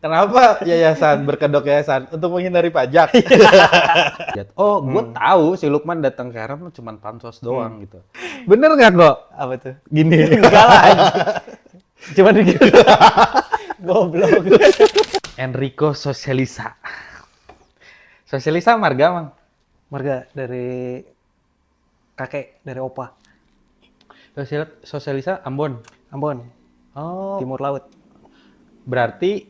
Kenapa yayasan berkedok yayasan untuk menghindari pajak? Oh, gue tahu si Lukman datang ke Herem cuma pansos doang gitu. Bener nggak kok? Apa tuh? Gini. Enggak lah anjing. Cuman gitu. Goblok. Enrico Sosialisa. Sosialisa marga mang. Marga dari kakek, dari opa. Sosialisa Ambon. Ambon, Oh, timur laut. berarti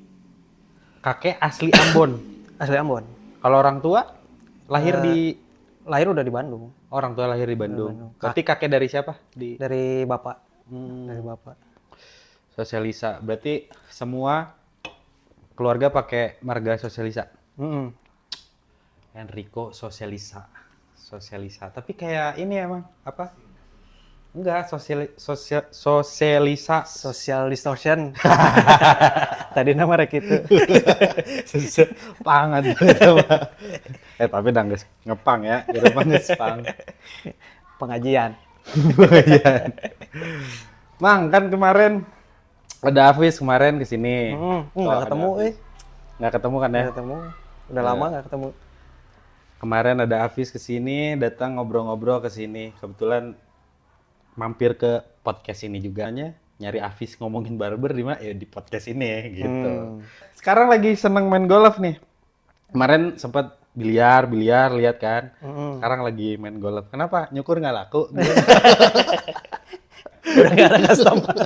kakek asli Ambon. Asli Ambon. Kalau orang tua lahir di Lahir udah di Bandung. orang tua lahir di Bandung. Bandung. Berarti kakek dari siapa? Dari bapak. Dari bapak. Sosialisa. Berarti semua keluarga pakai marga Sosialisa. Mm-mm. Enrico Sosialisa. Sosialisa. Tapi kayak ini emang apa? Enggak, sosialisa. Social distortion. Tadi nama rek itu. Pangan. Tapi udah nggak ngepang ya. Ngepang ngespang. Pengajian. Mang, kan kemarin ada Hafiz kemarin kesini. Nggak ketemu, Nggak ketemu kan ya? Nggak ketemu. Udah lama nggak ketemu. Kemarin ada Hafiz kesini, datang ngobrol-ngobrol kesini. Kebetulan mampir ke podcast ini juga, nyari Hafiz ngomongin barber di mana ya di podcast ini gitu. Sekarang lagi seneng main golf nih. Kemarin sempat biliar lihat kan. Sekarang lagi main golf. Kenapa? Nyukur nggak laku? Udah nggak ada customer.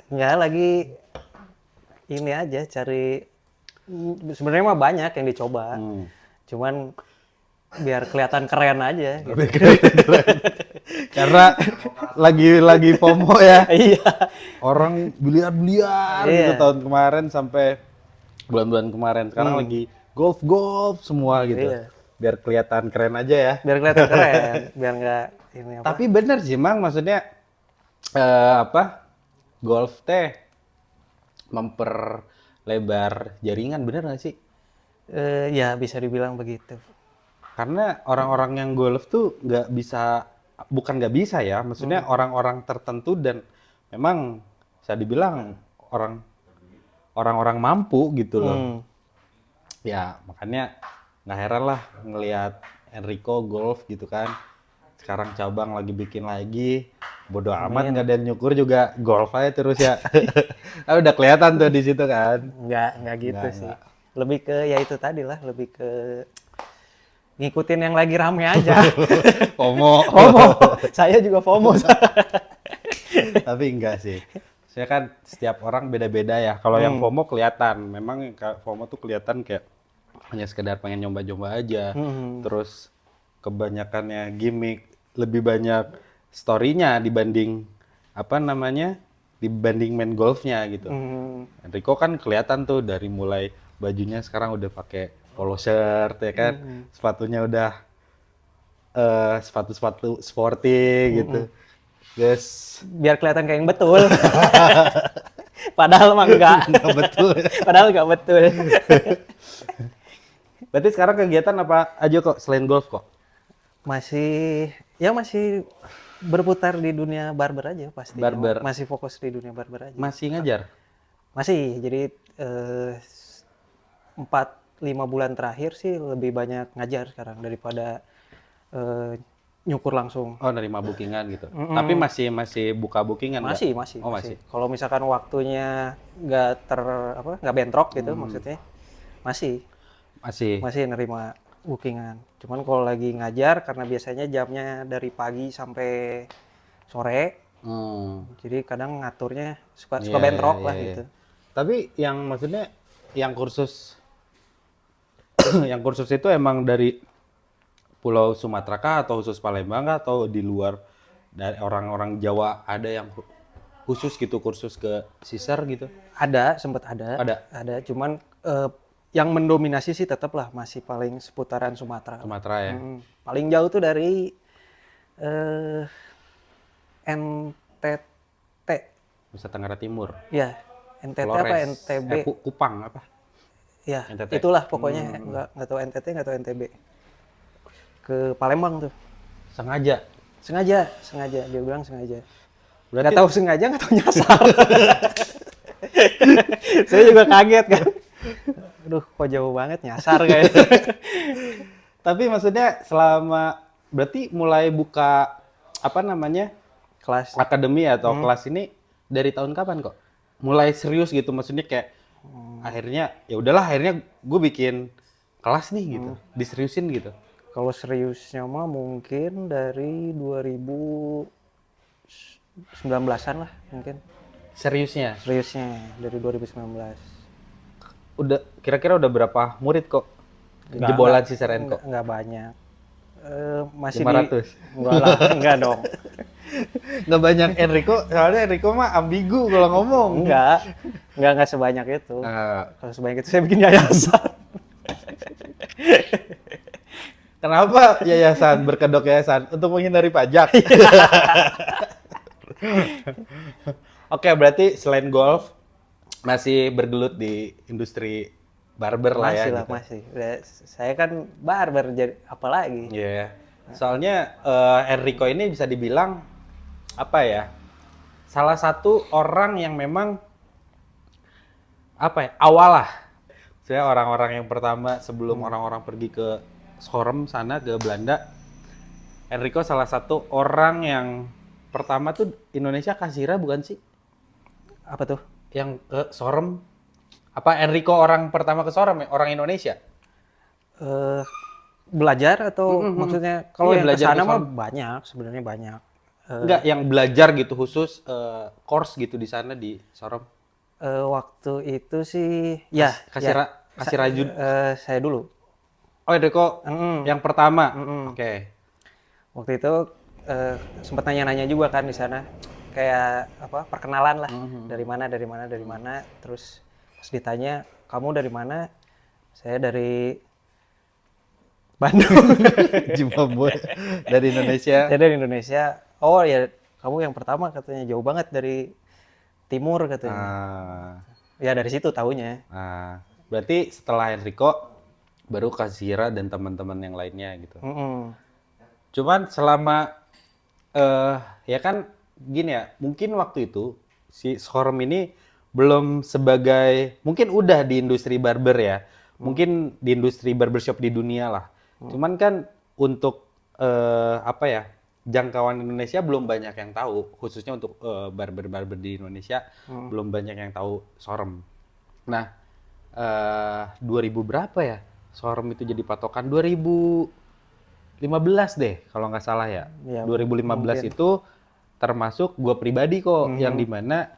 Nggak lagi ini aja cari. Sebenarnya mah banyak yang dicoba. Cuman biar kelihatan keren aja gitu. Karena lagi FOMO ya. Iya. Orang biliar gitu tahun kemarin sampai bulan-bulan kemarin. Sekarang lagi golf semua gitu. Iya. Biar kelihatan keren aja ya. Biar kelihatan keren, biar nggak ini apa. Tapi bener sih Mang, maksudnya golf teh memperlebar jaringan, bener nggak sih? Ya bisa dibilang begitu. Karena orang-orang yang golf tuh bukan nggak bisa ya, maksudnya orang-orang tertentu dan memang bisa dibilang orang-orang mampu gitu loh. Ya makanya nggak heran lah ngelihat Enrico golf gitu kan. Sekarang cabang lagi bikin lagi, bodo amat nggak ada yang nyukur juga golf aja terus ya. Udah kelihatan tuh di situ kan. Nggak gitu sih. Lebih ke ya itu tadi lah, lebih ke ngikutin yang lagi rame aja. FOMO. Saya juga FOMO. Tapi enggak sih. Saya kan setiap orang beda-beda ya. Kalau yang FOMO kelihatan, memang FOMO tuh kelihatan kayak hanya sekedar pengen nyoba-nyoba aja. Terus kebanyakannya gimmick, lebih banyak story-nya dibanding dibanding main golfnya gitu. Enrico kan kelihatan tuh dari mulai bajunya sekarang udah pakai polo shirt ya kan, sepatunya udah sepatu sporty gitu. Guys, Biar kelihatan kayak yang betul. Padahal mah enggak. nggak betul. Padahal enggak betul. Berarti sekarang kegiatan apa aja kok selain golf kok? Masih berputar di dunia barber aja pasti. Barber. Masih fokus di dunia barber aja. Masih ngajar? Masih. Jadi 4-5 bulan terakhir sih lebih banyak ngajar sekarang daripada nyukur langsung. Oh, nerima bookingan gitu. Tapi masih buka bookingan nggak? Masih. Oh, masih. Kalau misalkan waktunya nggak bentrok gitu maksudnya, masih nerima bookingan. Cuman kalau lagi ngajar karena biasanya jamnya dari pagi sampai sore. Jadi kadang ngaturnya suka bentrok lah gitu. Tapi yang maksudnya yang kursus yang kursus itu emang dari Pulau Sumatera kah atau khusus Palembang kah atau di luar dari orang-orang Jawa ada yang khusus gitu kursus ke Sisar gitu? Sempat ada. Ada. Cuman yang mendominasi sih tetaplah masih paling seputaran Sumatera. Sumatera ya. Paling jauh tuh dari NTT. Nusa Tenggara Timur. Ya, NTT Flores. apa NTB? Kupang apa? Ya, NTT. itulah pokoknya nggak tahu NTT nggak tahu NTB. Ke Palembang tuh. Sengaja. Sengaja, dia bilang sengaja. Berarti Nggak tahu sengaja, nggak tahu nyasar. Saya juga kaget kan. Aduh, kok jauh banget nyasar kayaknya. Tapi maksudnya selama berarti mulai buka apa namanya Kelas. akademi atau kelas ini dari tahun kapan kok? Mulai serius gitu maksudnya kayak akhirnya ya udahlah akhirnya gue bikin kelas nih gitu, diseriusin gitu. Kalau seriusnya mah mungkin dari 2019-an lah mungkin. Seriusnya. Seriusnya dari 2019. Udah kira-kira udah berapa murid kok? Nggak- Jebolan nggak- si Seren kok. Nggak banyak. Masih 500. Enggak lah, enggak dong. Nggak banyak Enrico, soalnya Enrico mah ambigu kalau ngomong. Enggak sebanyak itu. Nah, Kalau sebanyak itu saya bikin yayasan. kenapa yayasan berkedok yayasan untuk menghindari pajak? Oke, berarti selain golf masih bergelut di industri barber lah ya. Masih lah, Gitu. masih. Saya kan barber, jadi apa lagi? Iya. Soalnya Enrico ini bisa dibilang apa ya? Salah satu orang yang memang apa ya? Awal lah. Saya orang-orang yang pertama sebelum orang-orang pergi ke Schorem sana ke Belanda. Enrico salah satu orang yang pertama tuh Indonesia Kasira bukan sih? Apa tuh? Yang ke Schorem. Apa Enrico orang pertama ke Schorem ya? Orang Indonesia? Belajar atau maksudnya kalau Iya, yang belajar kesana ke mah sana. banyak, sebenarnya banyak. Enggak, yang belajar gitu khusus course gitu di sana di Schorem. Waktu itu sih, ya, Kasih rajun. saya dulu. Oh, Enrico yang pertama. Oke. Waktu itu sempat nanya-nanya juga kan di sana, kayak apa perkenalan lah, dari mana, terus pas ditanya kamu dari mana, saya dari Bandung. Zimbabwe dari Indonesia. Saya dari Indonesia. Oh ya, kamu yang pertama katanya, jauh banget dari timur katanya. Ah, Ya dari situ taunya. berarti setelah Enrico baru Kasira dan teman-teman yang lainnya gitu. Mm-mm. Cuman selama ya kan gini ya, mungkin waktu itu si Schorem ini belum sebagai mungkin udah di industri barber ya. Mungkin di industri barbershop di dunia lah. Cuman kan untuk apa ya? Jangkauan Indonesia belum banyak yang tahu, khususnya untuk barber-barber di Indonesia belum banyak yang tahu Schorem. Nah, 2000 berapa ya? Schorem itu jadi patokan 2015 deh kalau nggak salah ya. Ya, 2015 mungkin. itu termasuk gue pribadi kok yang dimana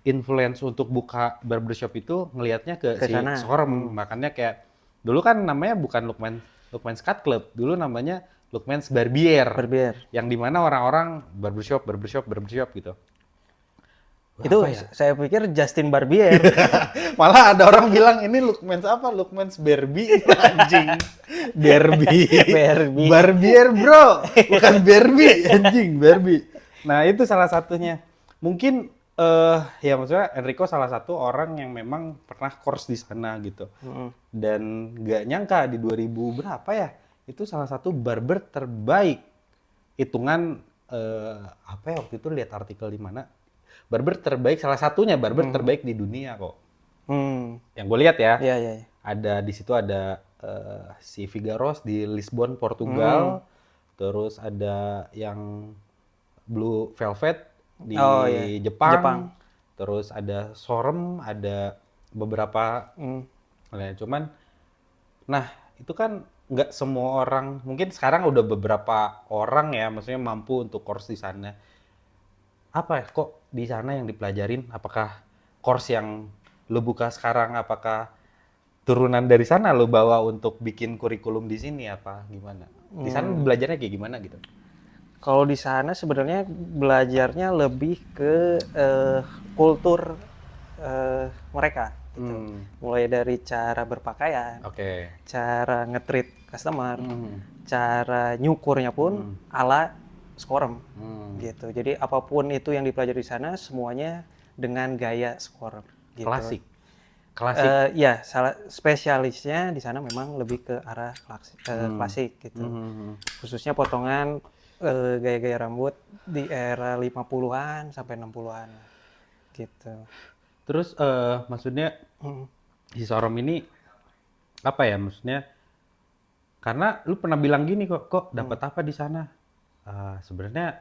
influence untuk buka barbershop itu ngelihatnya ke si sana. Schorem. Makanya kayak dulu kan namanya bukan Lookman's Cut Club, dulu namanya Lookman's Barbier. Barbier. Yang dimana orang-orang barbershop gitu. Itu Apa ya? saya pikir Justin Barbier. Malah ada orang bilang ini Lookman's apa? Lookman's Barbie anjing. Barbie. Barbie. Barbier, bro. Bukan Barbie, anjing, Barbie. Nah, itu salah satunya. Mungkin ya maksudnya Enrico salah satu orang yang memang pernah course di sana gitu. Dan nggak nyangka di 2000 berapa ya? Itu salah satu barber terbaik. Hitungan apa ya waktu itu lihat artikel di mana? Barber terbaik, salah satunya barber terbaik di dunia kok. Yang gue lihat ya. Iya, iya. Ada di situ ada si Figueroa di Lisbon, Portugal. Terus ada yang Blue Velvet di Oh, iya. Jepang. Terus ada Schorem, ada beberapa. Nah, cuman, nah itu kan nggak semua orang, mungkin sekarang udah beberapa orang ya, maksudnya mampu untuk course di sana. Apa ya, kok di sana yang dipelajarin? Apakah course yang lo buka sekarang, apakah turunan dari sana lo bawa untuk bikin kurikulum di sini apa gimana? Di sana belajarnya kayak gimana gitu? Kalau di sana sebenarnya belajarnya lebih ke kultur mereka. Gitu. Mulai dari cara berpakaian, Oke. cara nge-treat customer, cara nyukurnya pun ala Schorem. Gitu. Jadi apapun itu yang dipelajari di sana semuanya dengan gaya Schorem. Gitu. Klasik. Ya, spesialisnya di sana memang lebih ke arah klasik gitu. Khususnya potongan gaya-gaya rambut di era 50-an sampai 60-an gitu. Terus maksudnya Hmm. si Sorom ini apa ya maksudnya? Karena lu pernah bilang gini kok dapat apa di sana? Sebenarnya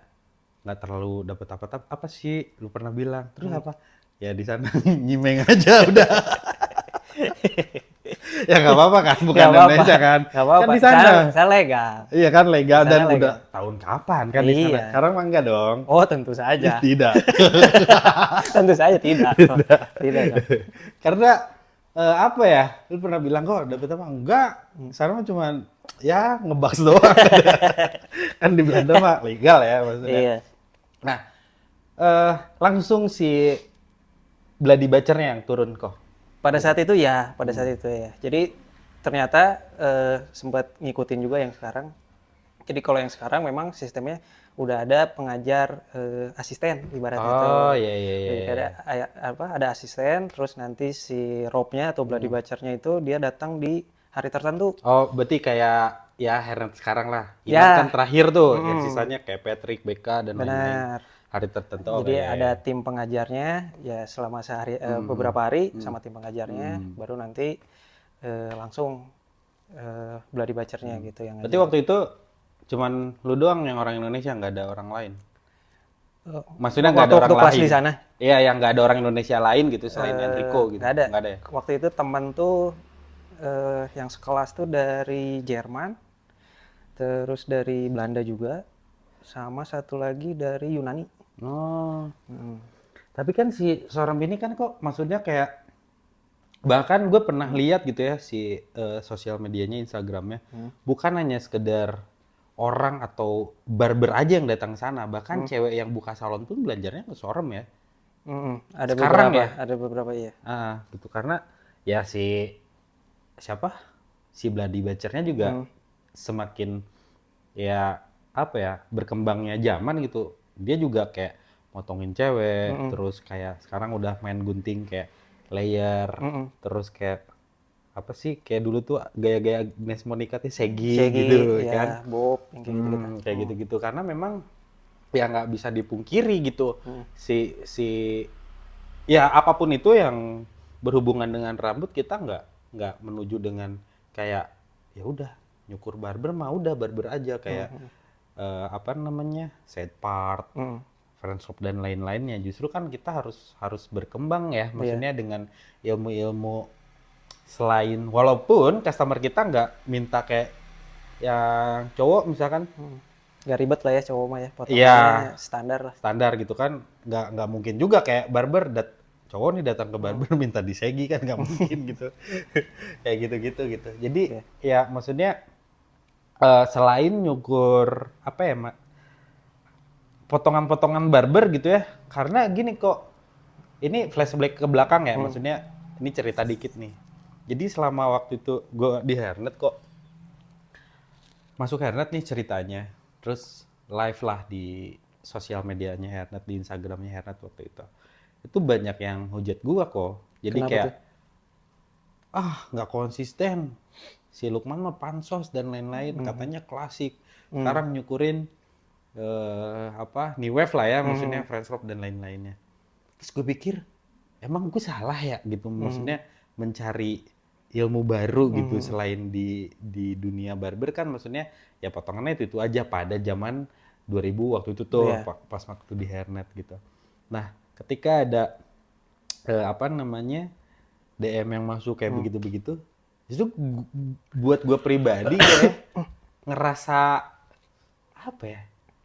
nggak terlalu dapat apa sih? Lu pernah bilang. Terus apa? Ya di sana nyimeng aja udah. Ya nggak apa-apa kan, bukan Nggak apa-apa, Indonesia kan? nggak Kan apa-apa. di sana. Saya legal. Iya kan legal Di sana dan legal. udah tahun kapan kan di sana? Iya. Sekarang mah enggak dong. Oh, tentu saja. Tidak. Tentu saja tidak. Oh, tidak dong. Karena apa ya? Lu pernah bilang kok dapet apa? Enggak. Sekarang mah cuman ya ngebaks doang. Kan di Belanda mah legal ya maksudnya. Iya. Nah, langsung si Bloody Butcher-nya yang turun kok. Pada saat itu ya, pada saat itu ya. Jadi ternyata sempat ngikutin juga yang sekarang. Jadi kalau yang sekarang memang sistemnya udah ada pengajar asisten ibaratnya itu. Oh iya iya iya. Jadi ada asisten, terus nanti si rope-nya atau bloody butcher-nya itu dia datang di hari tertentu. Oh, berarti kayak ya Hernet sekarang lah. Ya. Iman kan terakhir tuh, yang sisanya kayak Patrick, Becca dan lain-lain. Benar. Hari tertentu. Oh, Jadi iya, ada iya. tim pengajarnya ya selama sehari beberapa hari sama tim pengajarnya, baru nanti langsung bloody butcher-nya gitu yang Berarti waktu itu cuman lu doang yang orang Indonesia, nggak ada orang lain. Maksudnya nggak ada orang waktu kelas lain. di sana. Iya, yang nggak ada orang Indonesia lain gitu selain Enrico gitu. Nggak ada. Nggak ada ya? Waktu itu teman tuh yang sekelas tuh dari Jerman, terus dari Belanda juga, sama satu lagi dari Yunani. Oh. Tapi kan si Sorom ini kan kok maksudnya kayak bahkan gue pernah lihat gitu ya si sosial medianya Instagramnya bukan hanya sekedar orang atau barber aja yang datang sana, bahkan cewek yang buka salon pun belajarnya ke Sorom ya. Ada Sekarang beberapa, ya? ada beberapa iya. Gitu karena ya si siapa si Bloody Butcher-nya juga semakin ya apa ya berkembangnya zaman gitu, dia juga kayak motongin cewek, terus kayak sekarang udah main gunting kayak layer, terus kayak apa sih kayak dulu tuh gaya-gaya Agnes Monica tuh segi gitu ya, kan. bob, yang kayak gitu. Kayak gitu-gitu karena memang ya nggak bisa dipungkiri gitu si ya apapun itu yang berhubungan dengan rambut kita nggak menuju dengan kayak ya udah nyukur barber mah udah barber aja kayak apa namanya set part, French shop dan lain-lainnya. Justru kan kita harus berkembang ya maksudnya dengan ilmu-ilmu selain walaupun customer kita nggak minta kayak yang cowok misalkan Gak ribet lah ya cowok mah ya, Iya. potongannya standar lah. standar gitu kan nggak mungkin juga kayak barber cowok nih datang ke barber minta disegi kan nggak mungkin gitu kayak gitu jadi ya maksudnya selain nyukur apa ya mak potongan-potongan barber gitu ya karena gini kok ini flashback ke belakang ya maksudnya ini cerita dikit nih jadi selama waktu itu gue di Hairnet kok masuk Hairnet nih ceritanya terus live lah di sosial medianya Hairnet di Instagramnya Hairnet waktu itu banyak yang hujat gua kok jadi Kenapa kayak tuh? nggak konsisten si Lukman mah pansos dan lain-lain katanya klasik sekarang nyukurin apa new wave lah ya maksudnya French Rock dan lain-lainnya terus gue pikir emang gue salah ya gitu maksudnya mencari ilmu baru gitu selain di dunia barber kan maksudnya ya potongannya itu aja pada zaman 2000 waktu itu tuh pas waktu di Hairnet gitu. Nah, ketika ada apa namanya DM yang masuk kayak begitu-begitu, itu buat gue pribadi kayak ngerasa apa ya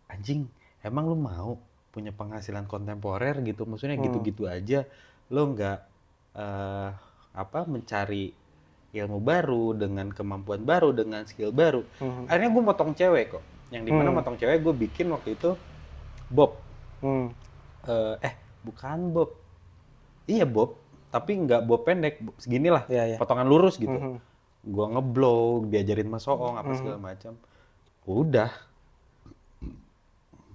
anjing emang lu mau punya penghasilan kontemporer gitu maksudnya gitu-gitu aja lo nggak apa mencari ilmu baru dengan kemampuan baru dengan skill baru akhirnya gue motong cewek kok yang dimana motong cewek gue bikin waktu itu bob bukan bob iya bob tapi nggak bob pendek segini lah potongan lurus gitu gue ngeblog diajarin mas Soong apa segala macam udah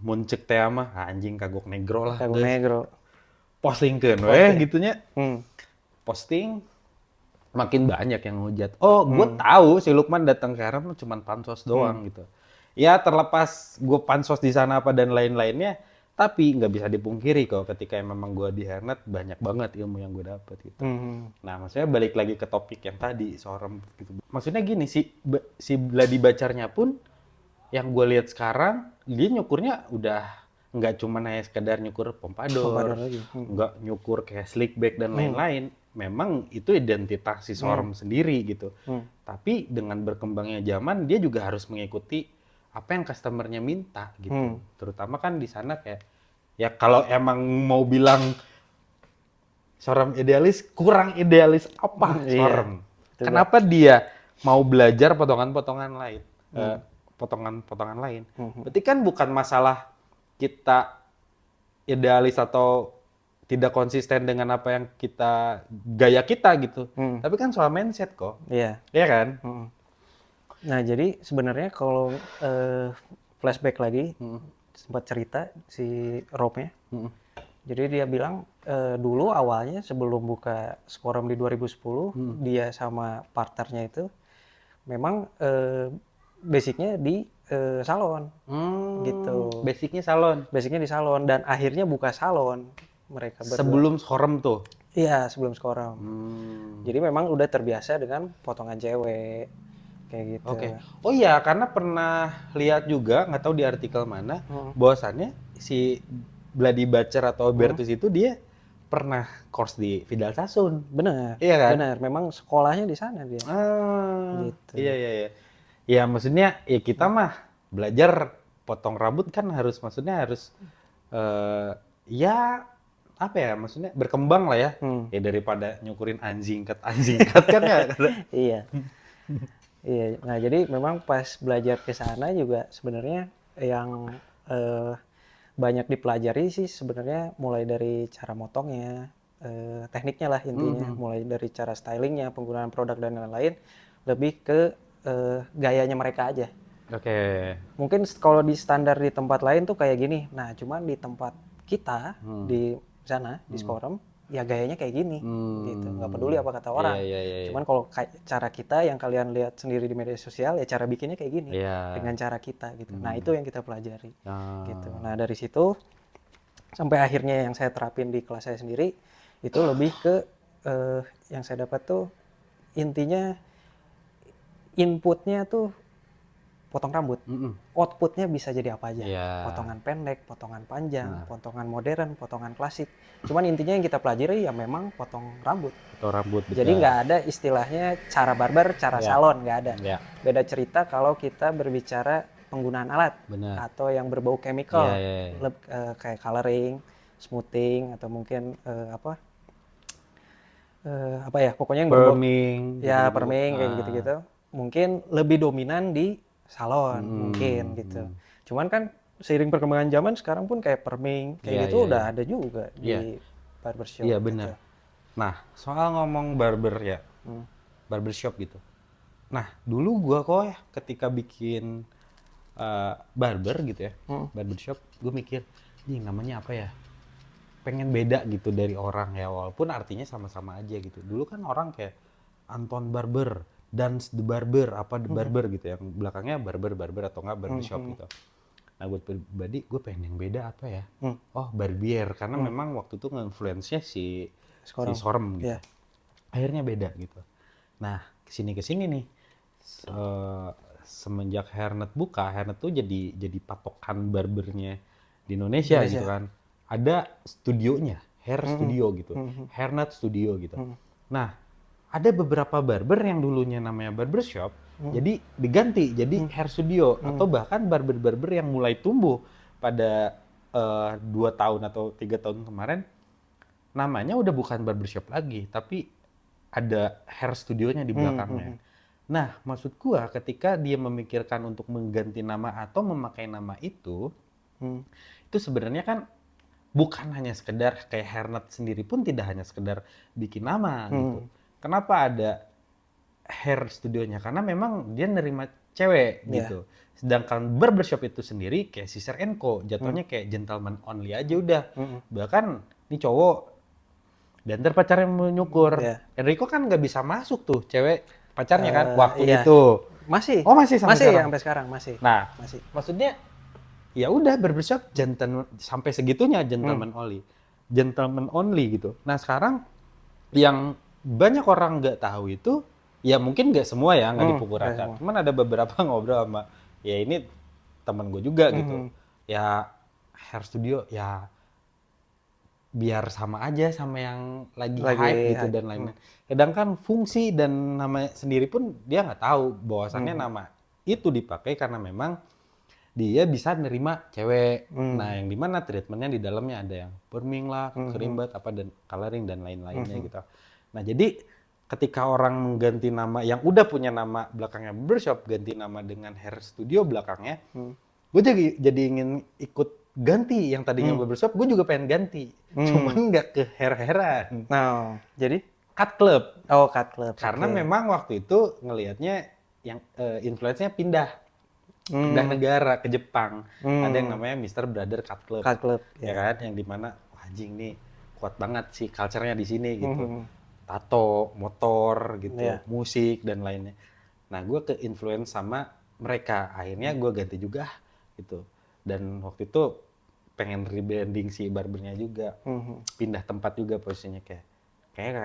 muncul teh mah anjing kagok negro lah Kagok negro posting kan gitunya posting makin banyak yang hujat gue tahu si Lukman datang ke Hairnet cuma pansos doang gitu ya terlepas gue pansos di sana apa dan lain-lainnya Tapi nggak bisa dipungkiri kok ketika memang gue di Hairnet banyak banget ilmu yang gue dapet gitu. Nah, maksudnya balik lagi ke topik yang tadi Sorem gitu. Maksudnya gini si Bladi Bacarnya pun yang gue lihat sekarang dia nyukurnya udah nggak cuma hanya sekedar nyukur pompadour lagi. nggak nyukur kayak slick back dan lain-lain. Memang itu identitas si Sorem sendiri gitu. Tapi dengan berkembangnya zaman dia juga harus mengikuti apa yang customernya minta gitu. Terutama kan di sana kayak ya kalau emang mau bilang Sorem idealis, kurang idealis apa Sorem? Kenapa dia mau belajar potongan-potongan lain? Potongan-potongan lain. Berarti kan bukan masalah kita idealis atau tidak konsisten dengan apa yang gaya kita gitu. Tapi kan soal mindset kok. Iya. Iya kan? Nah, jadi sebenarnya kalau flashback lagi, sempat cerita si Robnya. Jadi dia bilang dulu awalnya sebelum buka Sporem di 2010, dia sama partnernya itu memang basicnya di salon. Gitu. Basicnya salon. Basicnya di salon dan akhirnya buka salon mereka berdua. Sebelum Sorem tuh? Iya, sebelum Sporem. Jadi memang udah terbiasa dengan potongan cewek. Kayak gitu. Oke. Oh iya, karena pernah lihat juga, nggak tahu di artikel mana, bahwasannya si Bladi Bacar atau Bertus itu dia pernah course di Vidal Sassoon. Benar. Iya kan? Benar. Memang sekolahnya di sana dia. Gitu. Iya. Ya maksudnya ya kita mah belajar potong rambut kan maksudnya harus ya apa ya, maksudnya berkembang lah ya. Ya daripada nyukurin anjing cut kan ya. Iya. Iya, nah jadi memang pas belajar ke sana juga sebenarnya yang banyak dipelajari sih sebenarnya mulai dari cara motongnya, tekniknya lah intinya, mulai dari cara stylingnya, penggunaan produk dan lain-lain, lebih ke gayanya mereka aja. Oke. Mungkin kalau di standar di tempat lain tuh kayak gini, nah cuman di tempat kita di sana di Sporem ya gayanya kayak gini gitu, nggak peduli apa kata orang. Iya. Cuman kalau cara kita yang kalian lihat sendiri di media sosial ya cara bikinnya kayak gini dengan cara kita gitu. Nah itu yang kita pelajari gitu. Nah dari situ sampai akhirnya yang saya terapin di kelas saya sendiri itu lebih ke yang saya dapat tuh intinya inputnya tuh potong rambut. Outputnya bisa jadi apa aja. Potongan pendek, potongan panjang, potongan modern, potongan klasik. Cuman intinya yang kita pelajari ya memang potong rambut. Potong rambut. Jadi nggak ada istilahnya cara barber, cara salon, nggak ada. Beda cerita kalau kita berbicara penggunaan alat. Atau yang berbau chemical. Kayak coloring, smoothing, atau mungkin apa ya, pokoknya yang perming. Perming kayak gitu-gitu. Mungkin lebih dominan di salon mungkin gitu. Cuman kan seiring perkembangan zaman sekarang pun kayak perming kayak gitu udah ada juga di barbershop. Iya benar. Nah soal ngomong barber ya, barbershop gitu. Nah dulu gua kok ya ketika bikin barber gitu ya, barbershop, gue mikir, ini namanya apa ya? Pengen beda gitu dari orang ya, walaupun artinya sama-sama aja gitu. Dulu kan orang kayak Anton Barber, Dance the Barber, The Barber gitu, yang belakangnya barber atau enggak barbershop gitu. Nah buat pribadi gue pengen yang beda apa ya? Oh barbier, karena memang waktu itu nge-influence-nya si Sorem gitu. Akhirnya beda gitu. Nah kesini nih, semenjak Hairnet buka, Hairnet tuh jadi patokan barbernya di Indonesia gitu kan. Ada studionya, hair studio gitu, Hairnet studio gitu. Nah ada beberapa barber yang dulunya namanya barbershop, jadi diganti jadi hair studio, atau bahkan barber yang mulai tumbuh pada 2 tahun atau 3 tahun kemarin, namanya udah bukan barbershop lagi, tapi ada hair studionya di belakangnya. Nah, maksud gua ketika dia memikirkan untuk mengganti nama atau memakai nama itu sebenarnya kan bukan hanya sekedar kayak Hairnet sendiri pun tidak hanya sekedar bikin nama gitu. Kenapa ada hair studionya? Karena memang dia nerima cewek gitu. Sedangkan barbershop itu sendiri kayak Sister & Co. Jatuhnya kayak gentleman only aja udah. Bahkan ini cowok dan ntar pacarnya mau nyukur. Enrico kan nggak bisa masuk tuh cewek pacarnya kan waktu itu. Masih. Oh masih sampai sekarang? Sampai sekarang masih. Nah, maksudnya ya udah barbershop gentleman sampai segitunya gentleman only gitu. Nah sekarang yang banyak orang nggak tahu itu, ya mungkin nggak semua ya, nggak dipukul nggak rata. semua. Cuman ada beberapa ngobrol sama, ya ini temen gue juga gitu. Ya hair studio ya biar sama aja sama yang lagi hype gitu dan lain-lain. Kadang kan fungsi dan nama sendiri pun dia nggak tahu bahwasannya nama itu dipakai karena memang dia bisa nerima cewek. Nah, yang dimana treatmentnya di dalamnya ada yang perming lah, kerimbat, apa dan coloring dan lain-lainnya gitu. Nah, jadi ketika orang mengganti nama yang udah punya nama belakangnya barbershop ganti nama dengan hair studio belakangnya, gue jadi ingin ikut ganti yang tadinya barbershop, gue juga pengen ganti. Cuman nggak ke hair-hairan. Nah, jadi Cut club. oh cut club. Karena Oke. memang waktu itu ngelihatnya yang influence-nya pindah negara ke Jepang. Ada yang namanya Mr. Brother Cut Club. Cut club. Ya kan, yang dimana wah, anjing nih kuat banget sih culture-nya di sini gitu. Tato, motor gitu, musik dan lainnya. Nah, gue ke influence sama mereka. Akhirnya gue ganti juga gitu. Dan waktu itu pengen rebranding si barbernya juga. Pindah tempat juga posisinya kayak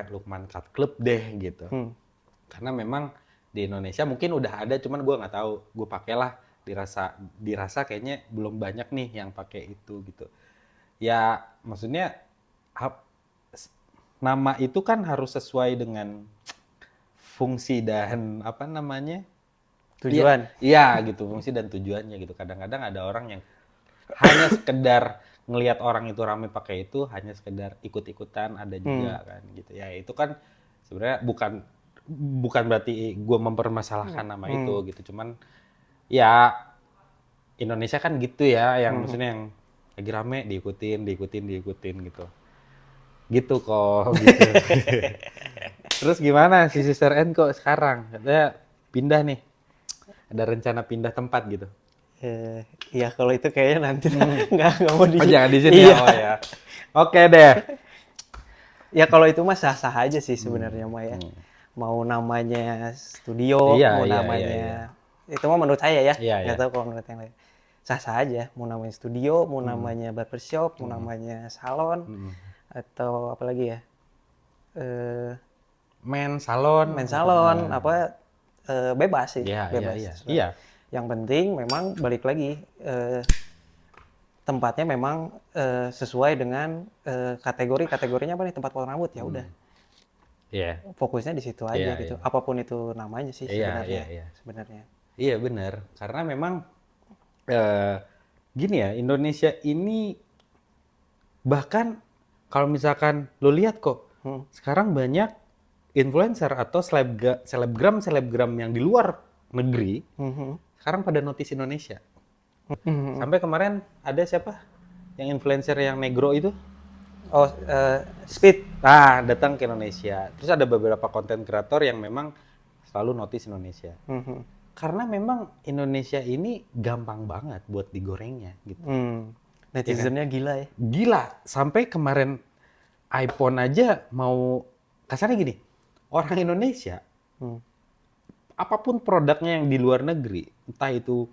Lukman Cut Club deh gitu. Karena memang di Indonesia mungkin udah ada, cuman gue nggak tahu. Gue pakailah, dirasa kayaknya belum banyak nih yang pakai itu gitu. Ya maksudnya nama itu kan harus sesuai dengan fungsi dan apa namanya Tujuan. Iya gitu, fungsi dan tujuannya gitu. Kadang-kadang ada orang yang hanya sekedar ngelihat orang itu ramai pakai itu, hanya sekedar ikut-ikutan, ada juga kan gitu. Ya itu kan sebenarnya bukan berarti gue mempermasalahkan nama itu gitu. Cuman ya Indonesia kan gitu ya, yang maksudnya yang lagi rame diikutin gitu. Gitu kok gitu. Terus gimana si Sister N kok sekarang? Katanya pindah nih. Ada rencana pindah tempat gitu. Iya kalau itu kayaknya nanti nggak mau di. Oh jangan di sini Iya. ya. Oh ya. Oke deh. Ya kalau itu mah sah-sah aja sih sebenarnya mah ya. Mau namanya studio, Iya, mau iya, namanya iya. itu mah menurut saya ya. Iya, Nggak iya. tahu kalau menurut yang lain. Sah-sah aja. Mau namanya studio, mau namanya barbershop, mau namanya salon, atau apa lagi ya? Men salon. Main salon, apa bebas sih, Iya, iya, bebas. iya. Iya. Yang penting memang balik lagi tempatnya memang sesuai dengan kategorinya apa nih tempat potong rambut ya udah. Iya. Fokusnya di situ aja Iya, gitu. iya. Apapun itu namanya sih Iya, sebenarnya. iya. Sebenarnya. Iya benar. Karena memang gini ya, Indonesia ini bahkan kalau misalkan lo lihat kok, sekarang banyak influencer atau selebgram yang di luar negeri sekarang pada notice Indonesia. Sampai kemarin ada siapa yang influencer yang negro itu? Oh, Speed. Nah, datang ke Indonesia. Terus ada beberapa konten kreator yang memang selalu notice Indonesia. Karena memang Indonesia ini gampang banget buat digorengnya gitu. Netizennya gila ya. Gila, sampai kemarin iPhone aja mau kasarnya gini. Orang Indonesia apapun produknya yang di luar negeri, entah itu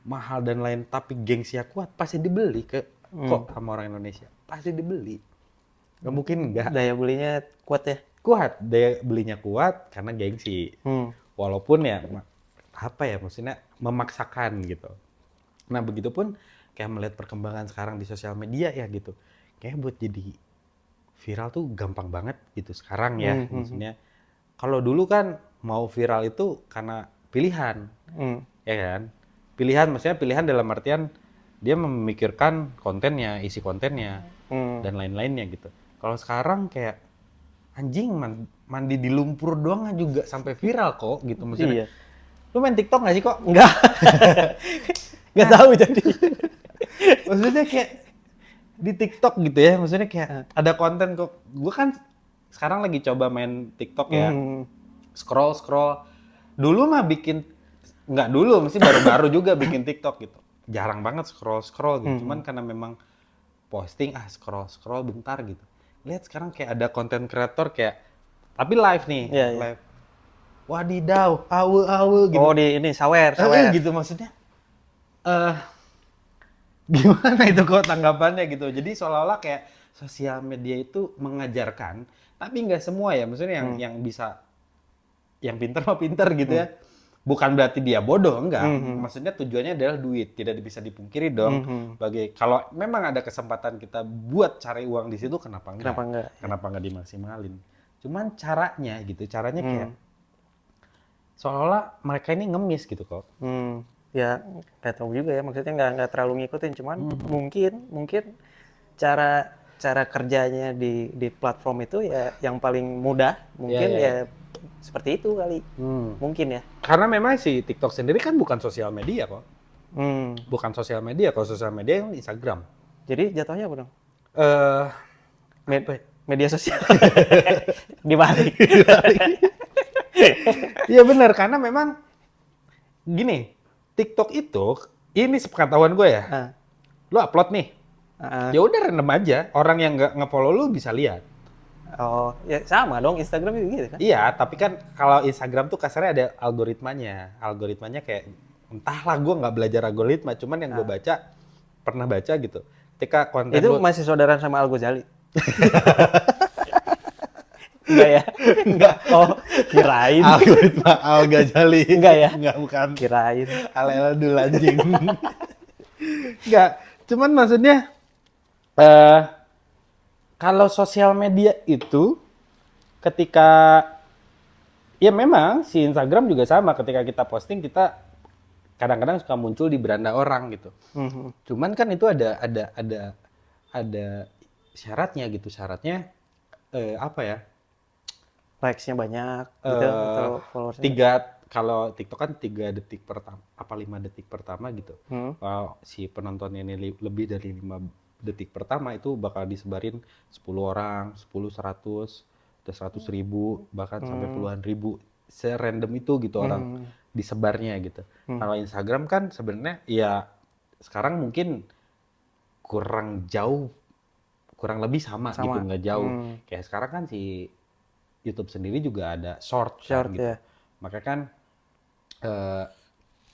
mahal dan lain tapi gengsinya kuat, pasti dibeli kok sama orang Indonesia. Pasti dibeli. Nggak mungkin enggak. Daya belinya kuat ya. Kuat, daya belinya kuat karena gengsi. Walaupun ya apa ya maksudnya memaksakan gitu. Nah, begitupun kayak melihat perkembangan sekarang di sosial media ya gitu. Kayak buat jadi viral tuh gampang banget gitu sekarang ya. Maksudnya kalau dulu kan mau viral itu karena pilihan. Ya kan? Pilihan maksudnya pilihan dalam artian dia memikirkan kontennya, isi kontennya dan lain-lainnya gitu. Kalau sekarang kayak anjing mandi di lumpur doang juga sampai viral kok gitu maksudnya. Iya. Lu main TikTok nggak sih kok? Enggak. Enggak tahu jadi. Maksudnya kayak di TikTok gitu ya, maksudnya kayak ada konten kok. Gue kan sekarang lagi coba main TikTok ya. Scroll. Dulu mah nggak dulu, mesti baru-baru juga bikin TikTok gitu. Jarang banget scroll gitu. Cuman karena memang posting, scroll bentar gitu. Lihat sekarang kayak ada konten kreator kayak, tapi live nih. Iya, iya. Live. Wadidaw, awe gitu. Oh di ini sawer. Gitu maksudnya. Gimana itu kok tanggapannya gitu? Jadi seolah-olah kayak sosial media itu mengajarkan, tapi nggak semua ya. Maksudnya yang bisa, yang pinter mah pinter gitu ya. Bukan berarti dia bodoh, enggak. Maksudnya tujuannya adalah duit, tidak bisa dipungkiri dong. Kalau memang ada kesempatan kita buat cari uang di situ, kenapa enggak? Kenapa enggak? Kenapa enggak dimaksimalin? Cuman caranya gitu, caranya kayak seolah-olah mereka ini ngemis gitu kok. Ya nggak tahu juga ya, maksudnya nggak terlalu ngikutin, cuman mungkin cara kerjanya di platform itu ya yang paling mudah mungkin ya seperti itu kali. Mungkin ya. Karena memang si TikTok sendiri kan bukan sosial media kok. Bukan sosial media, kalau sosial media yang Instagram. Jadi jatuhnya apa dong? Apa ya? Media sosial. Dibalik. Iya benar, karena memang gini, TikTok itu, ini sepengetahuan gue ya, lu upload nih, ya udah random aja, orang yang nggak nge-follow lu bisa lihat. Oh, ya sama dong, Instagram juga gitu kan? Iya, tapi kan kalau Instagram tuh kasarnya ada algoritmanya. Algoritmanya kayak, entahlah gue nggak belajar algoritma, cuman yang gue baca, pernah baca gitu. Ketika konten itu masih saudaraan sama Al Ghazali? Enggak ya? Enggak. Oh, kirain. algoritma Al Ghazali. Enggak ya? Enggak, bukan. Kirain. Al dulu anjing. Enggak, cuman maksudnya kalau sosial media itu ketika ya memang si Instagram juga sama, ketika kita posting kita kadang-kadang suka muncul di beranda orang gitu. Cuman kan itu ada syaratnya gitu. Syaratnya apa ya? Likes-nya banyak gitu atau followersnya? Kalau TikTok kan 3 detik pertama apa 5 detik pertama gitu. Kalau si penontonnya ini lebih dari 5 detik pertama itu bakal disebarin 10 orang, 10, 100, 100 ribu, bahkan sampai puluhan ribu. Serandom itu gitu orang disebarnya gitu. Kalau Instagram kan sebenarnya ya sekarang mungkin kurang lebih sama. Gitu, nggak jauh. Kayak sekarang kan si YouTube sendiri juga ada short kan, gitu. Ya. Maka kan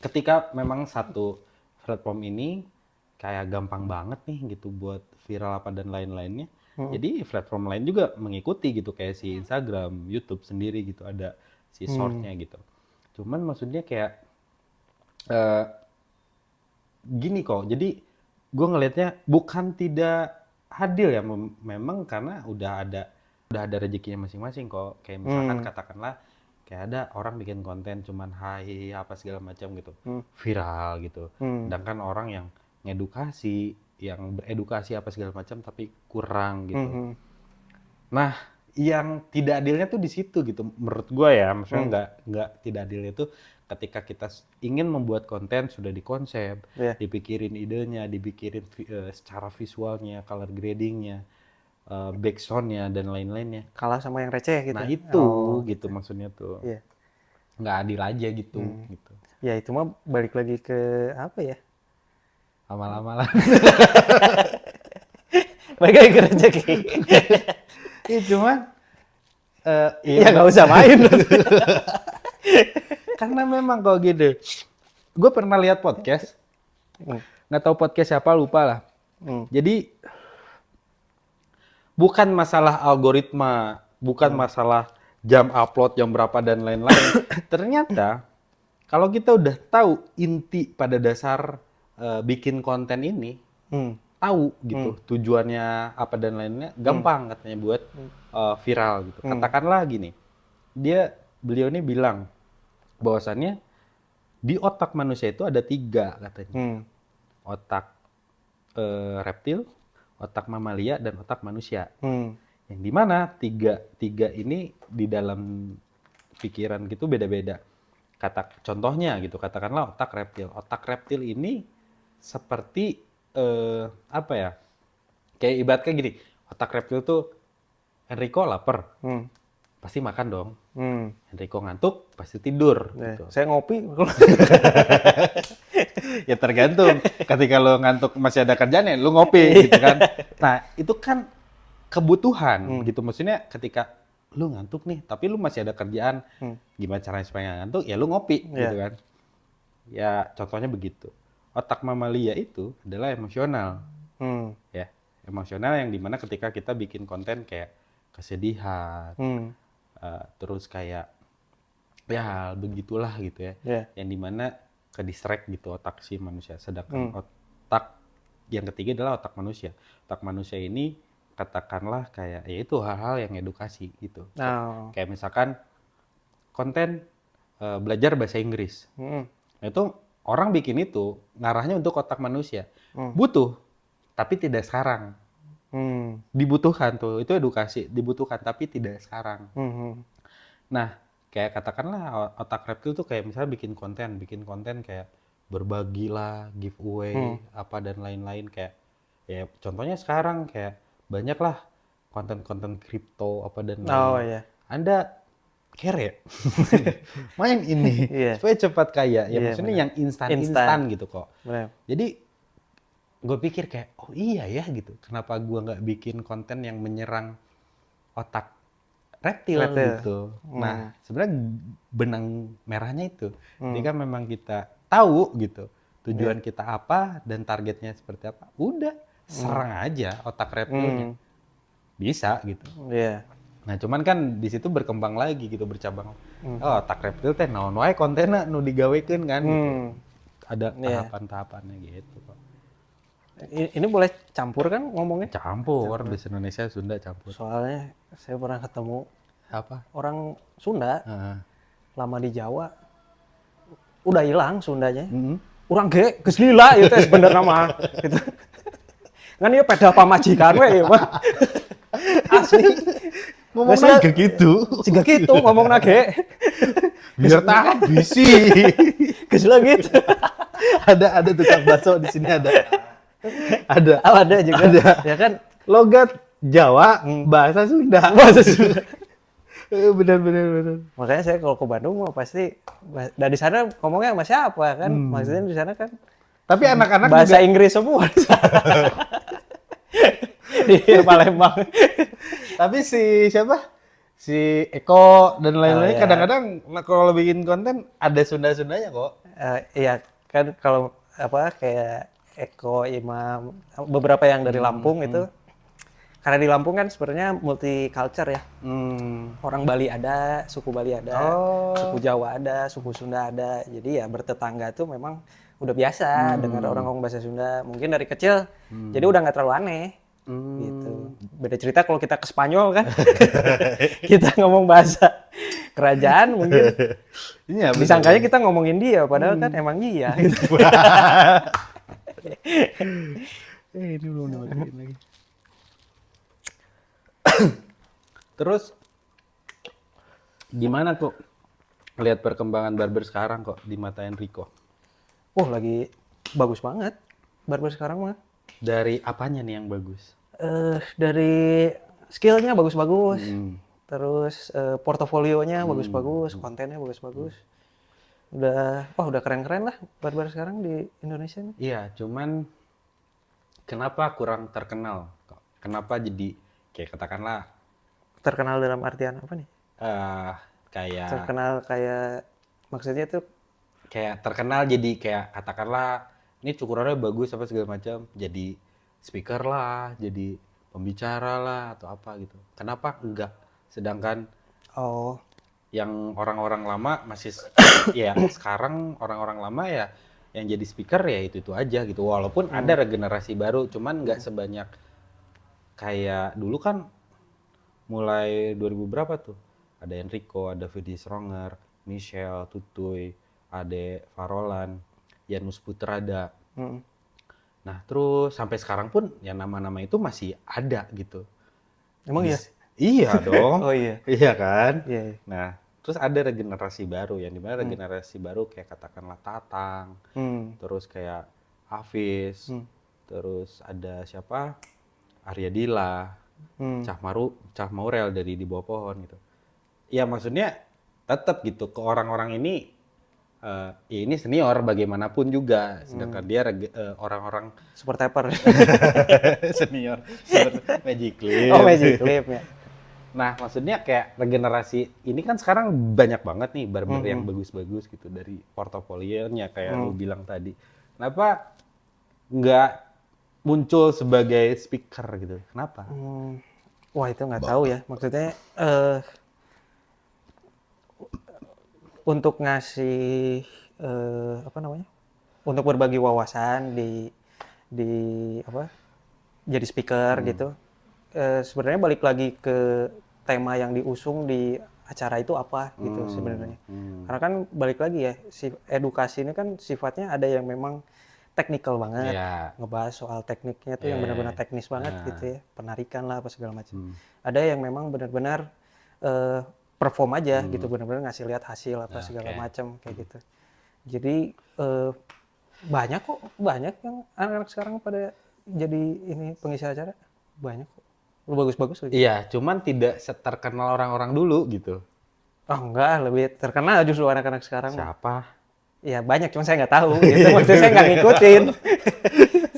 ketika memang satu platform ini kayak gampang banget nih gitu buat viral apa dan lain-lainnya. Jadi platform lain juga mengikuti gitu, kayak si Instagram, YouTube sendiri gitu ada si short-nya gitu. Cuman maksudnya kayak gini kok. Jadi gue ngelihatnya bukan tidak adil ya, memang karena udah ada rezekinya masing-masing kok. Kayak misalkan katakanlah kayak ada orang bikin konten cuman hai apa segala macam gitu, viral gitu. Sedangkan orang yang ngedukasi, yang beredukasi apa segala macam tapi kurang gitu. Nah, yang tidak adilnya tuh di situ gitu. Menurut gue ya, maksudnya nggak tidak adilnya itu ketika kita ingin membuat konten sudah dikonsep, dipikirin idenya, dipikirin secara visualnya, color gradingnya, backsoundnya dan lain-lainnya. Kalah sama yang receh gitu. Nah itu gitu maksudnya tuh. Iya. Nggak adil aja gitu. Gitu. Ya itu mah balik lagi ke apa ya? Amal-amalan. Balik lagi ke rezeki. Iya cuman ya nggak usah main. Karena memang kok gitu. Gue pernah lihat podcast. Nggak tahu podcast siapa, lupa lah. Jadi bukan masalah algoritma, bukan masalah jam upload, jam berapa dan lain-lain. Ternyata kalau kita udah tahu inti pada dasar bikin konten ini, tahu gitu tujuannya apa dan lainnya, gampang katanya buat viral gitu. Katakanlah gini, beliau ini bilang bahwasannya di otak manusia itu ada 3 katanya. Otak reptil, otak mamalia, dan otak manusia. Yang dimana tiga ini di dalam pikiran gitu beda-beda. Contohnya gitu, katakanlah otak reptil. Otak reptil ini seperti apa ya? Kayak ibaratnya gini, otak reptil tuh Enrico lapar, pasti makan dong. Enrico ngantuk, pasti tidur. Gitu. Saya ngopi. Ya tergantung. Ketika lo ngantuk masih ada kerjaan ya, lo ngopi gitu kan. Nah itu kan kebutuhan gitu. Maksudnya ketika lo ngantuk nih, tapi lo masih ada kerjaan, gimana caranya supaya nggak ngantuk? Ya lo ngopi gitu kan. Ya contohnya begitu. otak mamalia itu adalah emosional. Ya, emosional yang dimana ketika kita bikin konten kayak kesedihan, terus kayak ya begitulah gitu ya, yang dimana ke distract gitu otak si manusia. Sedangkan otak yang ketiga adalah otak manusia. Otak manusia ini katakanlah kayak ya itu hal-hal yang edukasi gitu. Kayak misalkan konten belajar bahasa Inggris. Nah, itu orang bikin itu ngarahnya untuk otak manusia. Butuh, tapi tidak sekarang. Dibutuhkan tuh, itu edukasi, dibutuhkan tapi tidak sekarang. Nah, kayak katakanlah otak reptil tuh kayak misalnya bikin konten kayak berbagilah, giveaway, apa dan lain-lain kayak ya contohnya sekarang kayak banyak lah konten-konten kripto apa dan lain-lain. Anda kere main ini supaya cepat kaya ya, maksudnya yang instan gitu kok. Jadi gue pikir kayak oh iya ya gitu, kenapa gue nggak bikin konten yang menyerang otak reptil gitu. Nah sebenarnya benang merahnya itu ketika memang kita tahu gitu tujuan kita apa dan targetnya seperti apa, udah serang aja otak reptilnya, bisa gitu. Nah cuman kan di situ berkembang lagi gitu, bercabang. Oh otak reptil teh naon wae kontenna nu digawekeun kan gitu. Ada tahapan-tahapannya gitu kok. Ini boleh campur kan ngomongnya? Campur, bahasa Indonesia Sunda campur. Soalnya saya pernah ketemu orang Sunda lama di Jawa, udah hilang Sundanya. Orang ge geus lila ieu teh sebenarnya mah gitu. Kan ieu peda pamajikan we mah. Asli ngomongnya gak gitu. Siga gitu ngomongna ge. Biar tak bisi. Geus leungit. Ada tukang bakso di sini ada. Ada juga. Ya kan logat Jawa, bahasa Sunda. Benar. Makanya saya kalau ke Bandung mah pasti dari sana ngomongnya sama siapa kan? Maksudnya di sana kan. Tapi anak-anak bahasa juga Inggris semua. Di Palembang. Tapi si siapa? Si Eko dan lain-lain kadang-kadang kalau bikin konten ada Sunda-Sundanya kok. Iya kan kalau apa kayak Eko, Imam, beberapa yang dari Lampung itu, karena di Lampung kan sebenarnya multicultural ya. Orang Bali ada, suku Bali ada, suku Jawa ada, suku Sunda ada. Jadi ya bertetangga tuh memang udah biasa dengar orang ngomong bahasa Sunda. Mungkin dari kecil, jadi udah nggak terlalu aneh. Gitu. Beda cerita kalau kita ke Spanyol kan, kita ngomong bahasa kerajaan mungkin. Disangkanya kita ngomongin dia, padahal kan emang iya. Gitu. Ini belum dimatiin lagi. Terus gimana kok lihat perkembangan barber sekarang kok di mata Enrico? Lagi bagus banget barber sekarang mah. Dari apanya nih yang bagus? Dari skillnya bagus-bagus. Terus portofolionya bagus-bagus, kontennya bagus-bagus. Udah keren-keren lah barber sekarang di Indonesia nih. Iya, cuman kenapa kurang terkenal? Kenapa jadi kayak katakanlah terkenal dalam artian apa nih? Kayak terkenal kayak maksudnya tuh kayak terkenal jadi kayak katakanlah ini cukurannya bagus apa segala macam, jadi speaker lah, jadi pembicara lah atau apa gitu. Kenapa enggak? Sedangkan yang orang-orang lama masih ya sekarang orang-orang lama ya yang jadi speaker ya itu aja gitu. Walaupun ada regenerasi baru, cuman nggak sebanyak kayak dulu kan. Mulai 2000 berapa tuh? Ada Enrico, ada Vidi Stronger, Michelle, Tutuy, Ade Farolan, Janus Putrada. Nah terus sampai sekarang pun ya nama-nama itu masih ada gitu. Emang iya? Iya dong. Iya. Iya kan? Iya. Nah terus ada regenerasi baru yang dimana regenerasi baru kayak katakanlah Tatang, terus kayak Hafiz, terus ada siapa? Arya Dila, Cah Maurel dari Di Bawah Pohon gitu. Ya maksudnya tetap gitu ke orang-orang ini ya ini senior bagaimanapun juga, sedangkan dia orang-orang super taper. senior super Magic Clip. Magic Clip ya. Nah maksudnya kayak regenerasi ini kan sekarang banyak banget nih barber yang bagus-bagus gitu dari portofolionya kayak lu bilang tadi. Kenapa nggak muncul sebagai speaker gitu? Kenapa? Wah itu nggak tahu ya. Maksudnya untuk ngasih apa namanya? Untuk berbagi wawasan di apa? Jadi speaker gitu. Sebenarnya balik lagi ke tema yang diusung di acara itu apa gitu sebenarnya. Karena kan balik lagi ya, si edukasi ini kan sifatnya ada yang memang teknikal banget, Iya. ngebahas soal tekniknya tuh Iya, yang iya, benar-benar iya. teknis banget Nah, gitu ya, penarikan lah apa segala macam. hmm, Ada yang memang benar-benar eh, perform aja gitu, hmm, benar-benar ngasih lihat hasil apa segala oke. macam kayak gitu. Jadi banyak kok, banyak yang anak-anak sekarang pada jadi ini pengisi acara, banyak kok. Lu bagus-bagus lagi. Iya, cuman tidak seterkenal orang-orang dulu gitu. Oh enggak, lebih terkenal justru anak-anak sekarang mah. Siapa? Ya banyak, cuma saya nggak tahu gitu. Maksudnya saya nggak ngikutin.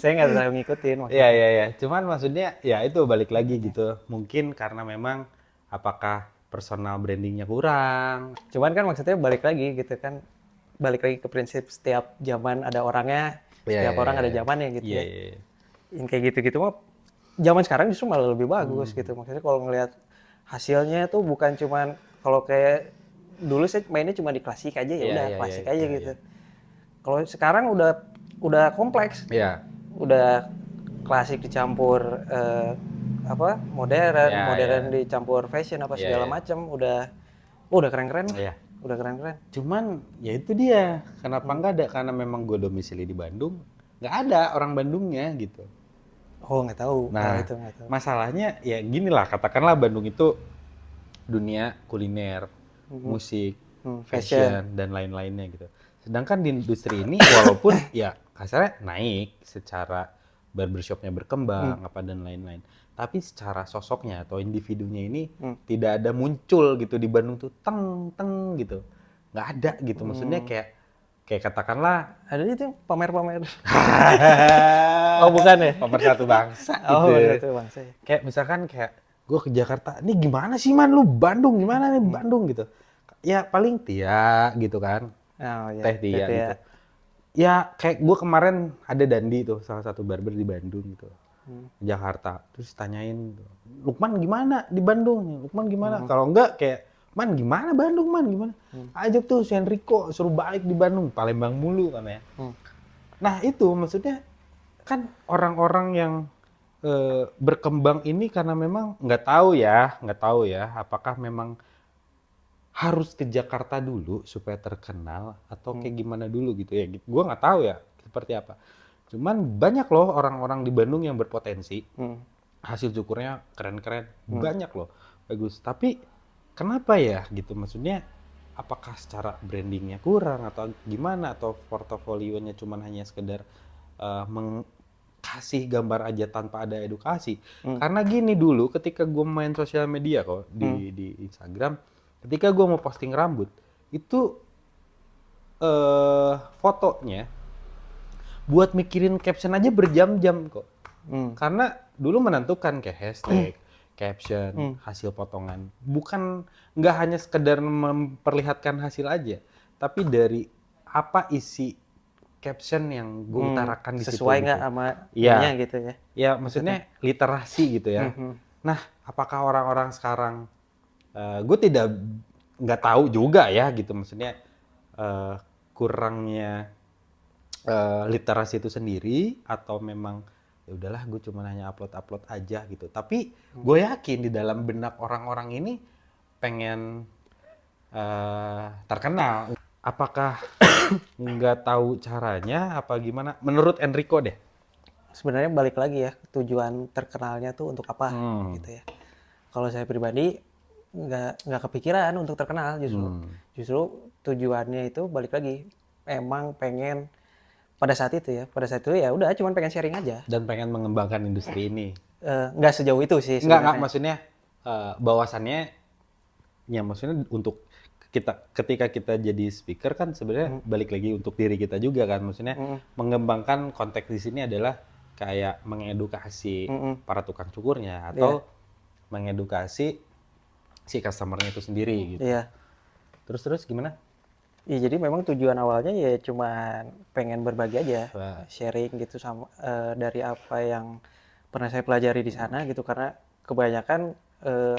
Saya nggak terlalu ngikutin Iya, maksudnya. iya, iya. Cuman maksudnya ya itu balik lagi gitu. Mungkin karena memang apakah personal brandingnya kurang. Cuman kan maksudnya balik lagi gitu kan. Balik lagi ke prinsip setiap zaman ada orangnya, Iya, setiap iya, orang ada iya. zamannya gitu Iya, ya. iya, iya. Yang kayak gitu-gitu mah zaman sekarang justru malah lebih bagus gitu. Maksudnya kalau ngelihat hasilnya tuh bukan cuman kalau kayak dulu saya mainnya cuma di klasik aja ya Iya, udah iya, iya, klasik aja iya, gitu. iya. Kalau sekarang udah kompleks, Iya, udah klasik dicampur apa modern, iya, iya. modern dicampur fashion apa Iya, segala iya. macam, udah keren-keren lah, Iya. udah keren-keren. Cuman ya itu dia. Kenapa nggak ada? Karena memang gue domisili di Bandung. Nggak ada orang Bandungnya gitu. Oh nggak tahu kalau Nah, itu nggak tahu. masalahnya ya gini lah. Katakanlah Bandung itu dunia kuliner, Mhm. musik, Fashion. fashion, dan lain-lainnya gitu. Sedangkan di industri ini walaupun ya kasarnya naik secara barbershopnya berkembang apa dan lain-lain. Tapi secara sosoknya atau individunya ini tidak ada muncul gitu di Bandung tuh teng teng gitu. Nggak ada gitu. Maksudnya kayak kayak katakanlah Ada itu yang pamer-pamer. Oh bukan ya? pemersatu bangsa Oh gitu. satu bangsa ya. Kayak misalkan kayak gue ke Jakarta, nih gimana sih man lu Bandung gimana nih Bandung gitu. Ya paling Tia gitu kan, Oh ya, Teh Tia itu ya. gitu. Ya kayak gue kemarin ada Dandi tuh salah satu barber di Bandung gitu. Jakarta. Terus tanyain, Lukman gimana di Bandung? Lukman gimana? Kalau enggak kayak, Man gimana Bandung man? Gimana? Ajak tuh si Enrico suruh balik di Bandung. Palembang mulu kan ya. Nah itu maksudnya kan orang-orang yang berkembang ini karena memang nggak tahu ya apakah memang harus ke Jakarta dulu supaya terkenal atau kayak gimana dulu gitu ya. Gue nggak tahu ya seperti apa. Cuman banyak loh orang-orang di Bandung yang berpotensi. Hasil cukurnya keren-keren. Banyak loh. Bagus. Tapi kenapa ya gitu? Maksudnya apakah secara brandingnya kurang atau gimana? Atau portofolionya cuman hanya sekedar kasih gambar aja tanpa ada edukasi. Karena gini dulu ketika gue main sosial media kok di Instagram, ketika gue mau posting rambut, itu fotonya buat mikirin caption aja berjam-jam kok. Karena dulu menentukan kayak hashtag, caption, hasil potongan. Bukan nggak hanya sekedar memperlihatkan hasil aja, tapi dari apa isi caption yang gue utarakan di situ. Sesuai nggak gitu. sama Iya. ininya gitu ya? Ya, maksudnya literasi gitu ya. Nah, apakah orang-orang sekarang, gue nggak tahu juga ya gitu, maksudnya kurangnya literasi itu sendiri atau memang ya udahlah gue cuma hanya upload aja gitu. Tapi gue yakin di dalam benak orang-orang ini pengen terkenal. Apakah nggak tahu caranya apa gimana? Menurut Enrico deh. Sebenarnya balik lagi ya, tujuan terkenalnya tuh untuk apa gitu ya. Kalau saya pribadi nggak kepikiran untuk terkenal justru tujuannya itu balik lagi emang pengen pada saat itu ya udah cuman pengen sharing aja. Dan pengen mengembangkan industri ini. Nggak sejauh itu sih Nggak sebenarnya. maksudnya bahwasannya ya maksudnya untuk kita ketika kita jadi speaker kan sebenarnya balik lagi untuk diri kita juga kan, maksudnya mengembangkan konteks di sini adalah kayak mengedukasi para tukang cukurnya atau mengedukasi si customer-nya itu sendiri gitu. Iya. Terus gimana? Iya, jadi memang tujuan awalnya ya cuman pengen berbagi aja, Wah. sharing gitu sama dari apa yang pernah saya pelajari di sana gitu karena kebanyakan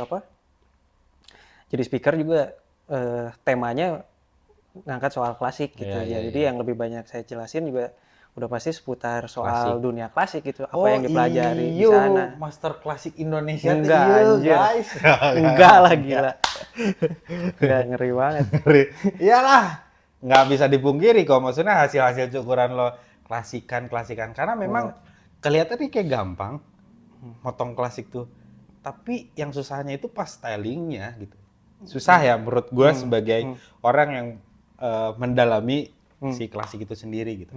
apa jadi speaker juga temanya ngangkat soal klasik gitu Iya, ya. iya, Jadi iya. yang lebih banyak saya jelasin juga udah pasti seputar Klasik. soal dunia klasik gitu, apa Oh yang dipelajari di iyo, sana. master klasik Indonesia tuh Enggak iya anjir. guys. Enggak lah Enggak. gila. Enggak ngeri banget. Iyalah, nggak bisa dipungkiri kok. Maksudnya hasil-hasil cukuran lo klasikan-klasikan. Karena memang Enggak. kelihatannya kayak gampang motong klasik tuh. Tapi yang susahnya itu pas stylingnya gitu. Susah ya menurut gue sebagai orang yang mendalami si klasik itu sendiri gitu.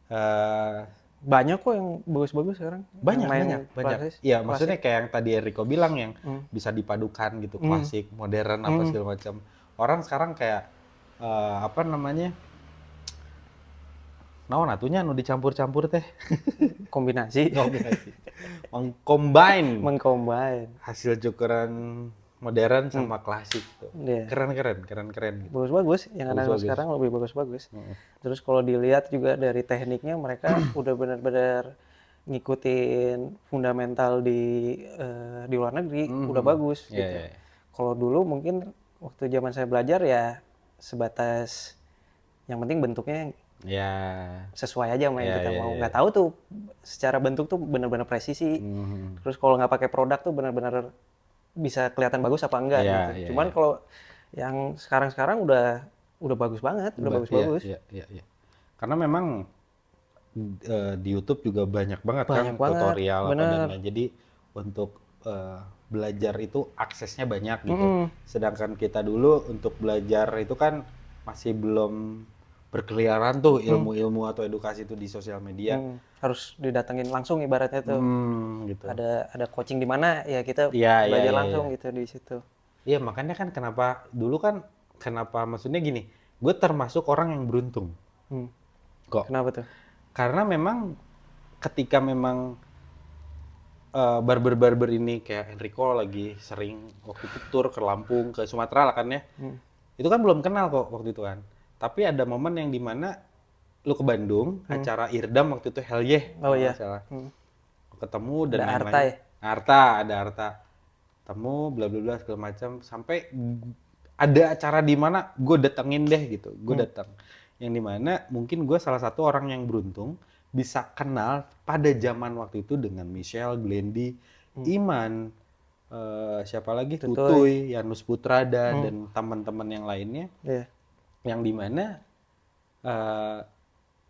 Eh, Banyak kok yang bagus-bagus sekarang. Yang banyak main banyak banyak klasik. iya maksudnya kayak yang tadi Enrico bilang yang Hmm. bisa dipadukan gitu klasik modern apa segala macam orang sekarang kayak apa namanya naon atunya nu dicampur-campur teh Kombinasi. kombinasi mengcombine Mengcombine. hasil cukuran modern sama klasik tuh Iya. keren gitu. Bagus-bagus, yang anak Bagus-bagus. sekarang lebih bagus-bagus. Terus kalau dilihat juga dari tekniknya mereka udah benar-benar ngikutin fundamental di luar negeri, udah bagus Iya, gitu. iya, iya. Kalau dulu mungkin waktu zaman saya belajar ya sebatas yang penting bentuknya Ya. sesuai aja sama yang Iya, kita iya, mau. iya. Nggak tahu tuh secara bentuk tuh benar-benar presisi. Mhm. Terus kalau nggak pakai produk tuh benar-benar bisa kelihatan bagus apa enggak Iya, gitu. iya, Cuman iya. kalau yang sekarang udah bagus banget, udah bagus-bagus. Iya, iya, iya. Karena memang di YouTube juga banyak banget kan Banyak banget, tutorial apa dan bener. lain. Jadi untuk belajar itu aksesnya banyak gitu. Sedangkan kita dulu untuk belajar itu kan masih belum berkeliaran tuh ilmu-ilmu atau edukasi itu di sosial media. Harus didatengin langsung ibaratnya tuh. Gitu. Ada coaching di mana ya kita Iya, iya, belajar iya, langsung iya. gitu di situ. Iya, makanya kan kenapa maksudnya gini, gue termasuk orang yang beruntung. Hmm. Kok? Kenapa tuh? Karena memang ketika memang barber-barber ini kayak Enrico lagi sering waktu itu tour ke Lampung, ke Sumatera lah kan ya. Itu kan belum kenal kok waktu itu kan. Tapi ada momen yang dimana lu ke Bandung, acara Irdam waktu itu Hell Oh kalau iya. nggak salah. Ketemu dan Ada lain-lain. Arta ya? Ada Arta. Ketemu bla bla bla segala macam sampai ada acara di mana gue datengin deh gitu. Gue datang. Yang dimana mungkin gue salah satu orang yang beruntung bisa kenal pada zaman waktu itu dengan Michelle, Glendy, Iman, siapa lagi? Tutuy, Yanus Putrada, dan teman-teman yang lainnya. Iya. Yang dimana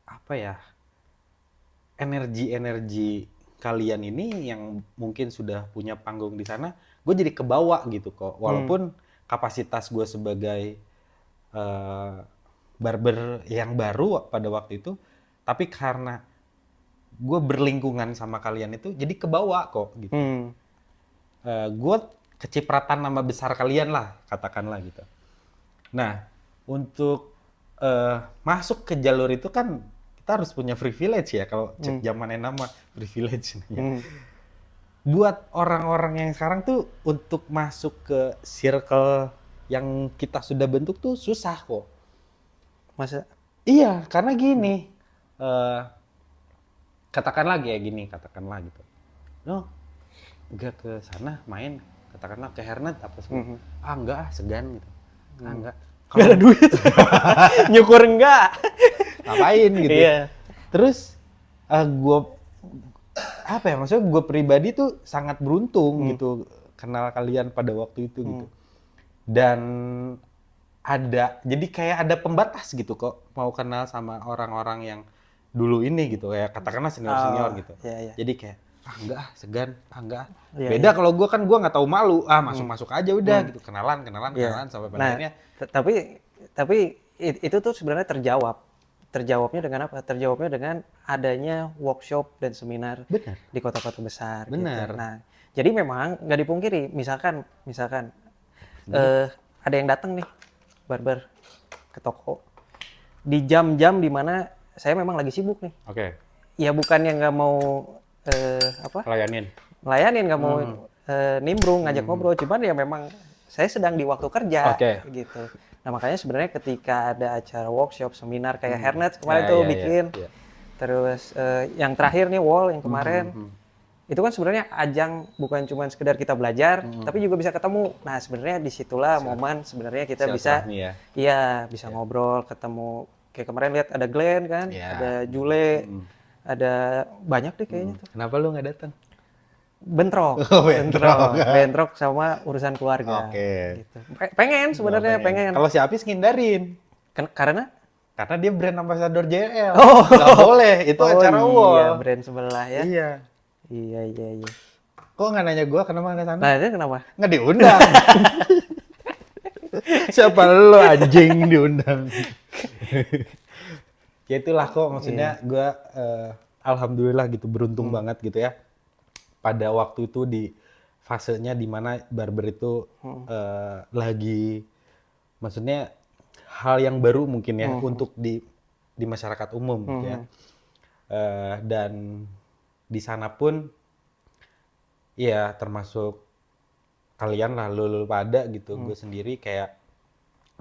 apa ya, energi-energi kalian ini yang mungkin sudah punya panggung di sana, gue jadi kebawa gitu kok. Walaupun kapasitas gue sebagai barber yang baru pada waktu itu, tapi karena gue berlingkungan sama kalian itu, jadi kebawa kok gitu. Gue kecipratan nama besar kalian lah, katakanlah gitu. Nah, untuk masuk ke jalur itu kan kita harus punya privilege ya, kalau cek zamannya nama privilege. Buat orang-orang yang sekarang tuh untuk masuk ke circle yang kita sudah bentuk tuh susah kok. Masa? Iya, karena gini, katakanlah gitu. No, enggak ke sana main, katakanlah ke Hernet apa sih? Enggak, segan gitu. Enggak. Gak ada duit. Nyukur enggak. Ngapain gitu. Iya. Terus gue apa ya, maksudnya gue pribadi tuh sangat beruntung gitu kenal kalian pada waktu itu gitu. Dan jadi kayak ada pembatas gitu kok mau kenal sama orang-orang yang dulu ini gitu, kayak katakanlah senior-senior gitu. Iya. Jadi kayak enggak, segan, enggak. Iya, Beda kalau gue kan gue nggak tahu malu, masuk aja udah gitu, kenalan sampai pada akhirnya. Tapi itu tuh sebenarnya terjawabnya dengan apa? Terjawabnya dengan adanya workshop dan seminar Benar. di kota-kota besar. Benar. Gitu. Nah, jadi memang nggak dipungkiri. Misalkan ada yang datang nih barber ke toko di jam-jam dimana saya memang lagi sibuk nih. Oke. Ya bukannya nggak mau ngelayanin, nggak mau nimbrung, ngajak ngobrol. Cuman ya memang saya sedang di waktu kerja, gitu. Nah makanya sebenarnya ketika ada acara workshop, seminar kayak Hairnet kemarin tuh bikin, terus yang terakhir nih Wall yang kemarin, itu kan sebenarnya ajang bukan cuma sekedar kita belajar, tapi juga bisa ketemu. Nah sebenarnya disitulah momen sebenarnya kita bisa, iya bisa ngobrol, ketemu. Kayak kemarin lihat ada Glenn kan, ada Jule, ada banyak deh kayaknya tuh. Kenapa lu nggak datang? Bentrok sama urusan keluarga. Oke. Gitu. Pengen sebenarnya pengen. Kalau si Apis ngindarin. Karena dia brand ambassador JL. Nggak boleh, itu acara Wall. Iya, brand sebelah ya. Iya. Iya. Kok nggak nanya gua kenapa nggak sana? Nah, itu kenapa? Nggak diundang. Siapa lu anjing diundang? Ya itulah kok maksudnya gua alhamdulillah gitu beruntung banget gitu ya. Pada waktu itu di fasenya di mana barber itu lagi maksudnya hal yang baru mungkin ya untuk di masyarakat umum gitu ya. Dan di sana pun ya termasuk kalian lah lu pada gitu, gue sendiri kayak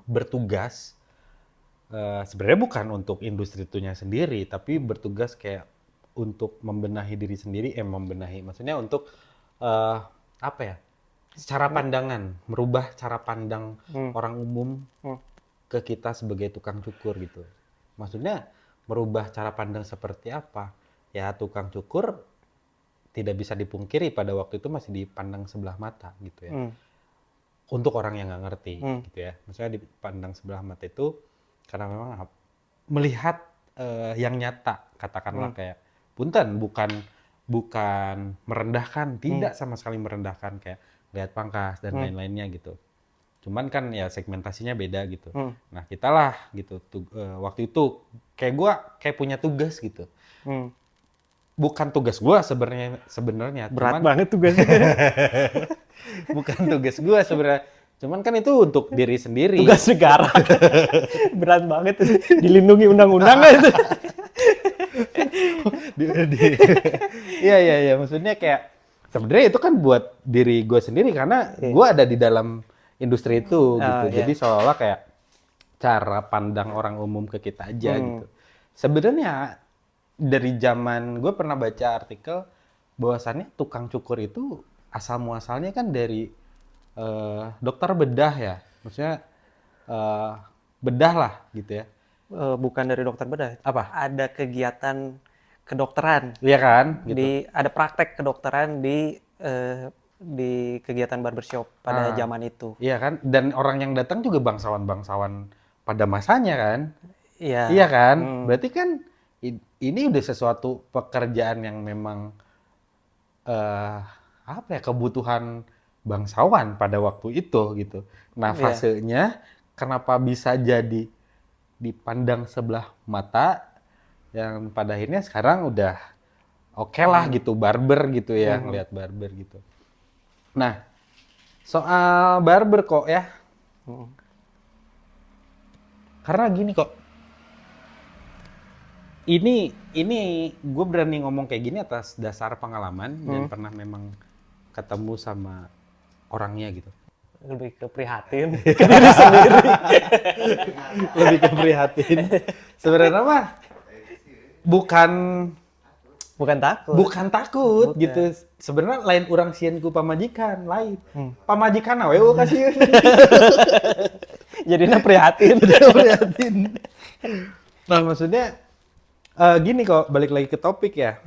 bertugas sebenarnya bukan untuk industri itunya sendiri, tapi bertugas kayak untuk membenahi diri sendiri, maksudnya untuk apa ya, secara pandangan, merubah cara pandang orang umum ke kita sebagai tukang cukur gitu. Maksudnya merubah cara pandang seperti apa? Ya tukang cukur tidak bisa dipungkiri pada waktu itu masih dipandang sebelah mata gitu ya. Untuk orang yang nggak ngerti gitu ya. Maksudnya dipandang sebelah mata itu karena memang melihat yang nyata, katakanlah kayak punten, bukan merendahkan, tidak sama sekali merendahkan kayak lihat pangkas dan lain-lainnya gitu. Cuman kan ya segmentasinya beda gitu. Nah kita lah gitu waktu itu kayak gue kayak punya tugas gitu. Bukan tugas gue sebenarnya. Berat banget tugasnya. Bukan tugas gue sebenarnya. Cuman kan itu untuk diri sendiri. Tugas negara. Berat banget. Dilindungi undang-undang itu. Iya. Maksudnya kayak sebenarnya itu kan buat diri gue sendiri karena gue ada di dalam industri itu gitu. Jadi seolah-olah kayak cara pandang orang umum ke kita aja gitu. Sebenarnya dari zaman gue pernah baca artikel bahwasannya tukang cukur itu asal muasalnya kan dari dokter bedah ya. Maksudnya bedah lah gitu ya. Bukan dari dokter bedah. Apa? Ada kegiatan kedokteran. Iya kan? Gitu. Ada praktek kedokteran di kegiatan barbershop pada zaman itu. Iya kan? Dan orang yang datang juga bangsawan-bangsawan pada masanya kan? Iya. Iya kan? Berarti kan ini udah sesuatu pekerjaan yang memang apa ya, kebutuhan bangsawan pada waktu itu gitu. Nah fasenya kenapa bisa jadi dipandang sebelah mata yang pada akhirnya sekarang udah oke lah gitu barber gitu ya, ngelihat barber gitu. Nah soal barber kok ya, karena gini kok, ini gue berani ngomong kayak gini atas dasar pengalaman dan pernah memang ketemu sama orangnya gitu. Lebih ke prihatin ke diri sendiri. Lebih ke prihatin. Sebenarnya mah bukan takut gitu. Sebenarnya lain urang sieun ku pamajikan, lain. Pamajikan we kasih. Jadinya prihatin. Nah, maksudnya gini kok, balik lagi ke topik ya.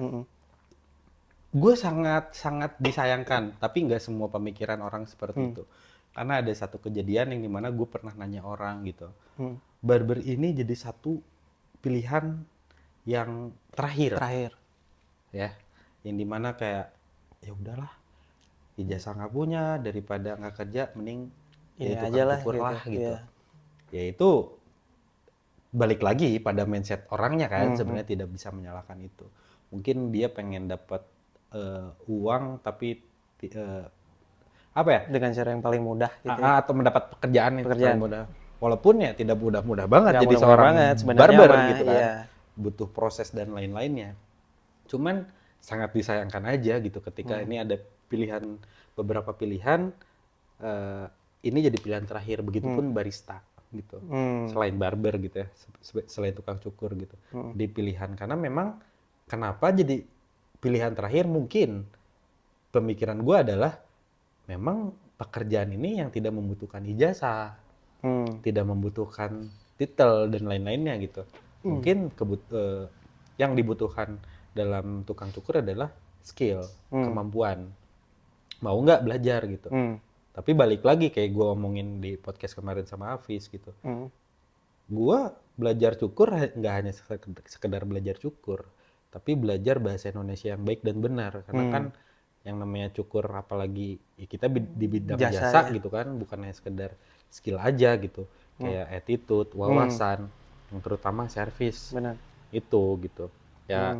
Gue sangat disayangkan, tapi nggak semua pemikiran orang seperti itu. Karena ada satu kejadian yang dimana gue pernah nanya orang gitu. Barber ini jadi satu pilihan yang terakhir. Ya, yang dimana kayak ya udahlah, ijazah nggak punya, daripada nggak kerja, mending ini ya aja lah gitu. Ya itu balik lagi pada mindset orangnya kan, sebenarnya tidak bisa menyalahkan itu. Mungkin dia pengen dapat uang tapi apa ya? Dengan cara yang paling mudah gitu. Atau mendapat pekerjaan yang paling mudah. Walaupun ya tidak mudah-mudah banget jadi mudah seorang barber gitu kan. Iya. Butuh proses dan lain-lainnya. Cuman sangat disayangkan aja gitu ketika ini ada beberapa pilihan, ini jadi pilihan terakhir. Begitupun barista. gitu. Selain barber gitu ya, selain tukang cukur gitu. Di pilihan karena memang kenapa jadi pilihan terakhir mungkin pemikiran gue adalah memang pekerjaan ini yang tidak membutuhkan ijazah, tidak membutuhkan titel dan lain-lainnya gitu. Mungkin yang dibutuhkan dalam tukang cukur adalah skill, kemampuan. Mau nggak belajar gitu. Tapi balik lagi kayak gue omongin di podcast kemarin sama Hafiz gitu. Gue belajar cukur nggak hanya sekedar belajar cukur, tapi belajar bahasa Indonesia yang baik dan benar. Karena kan yang namanya cukur apalagi ya kita di bidang jasa gitu kan, bukan hanya sekedar skill aja gitu. Kayak attitude, wawasan, yang terutama servis. Benar. Itu gitu. Ya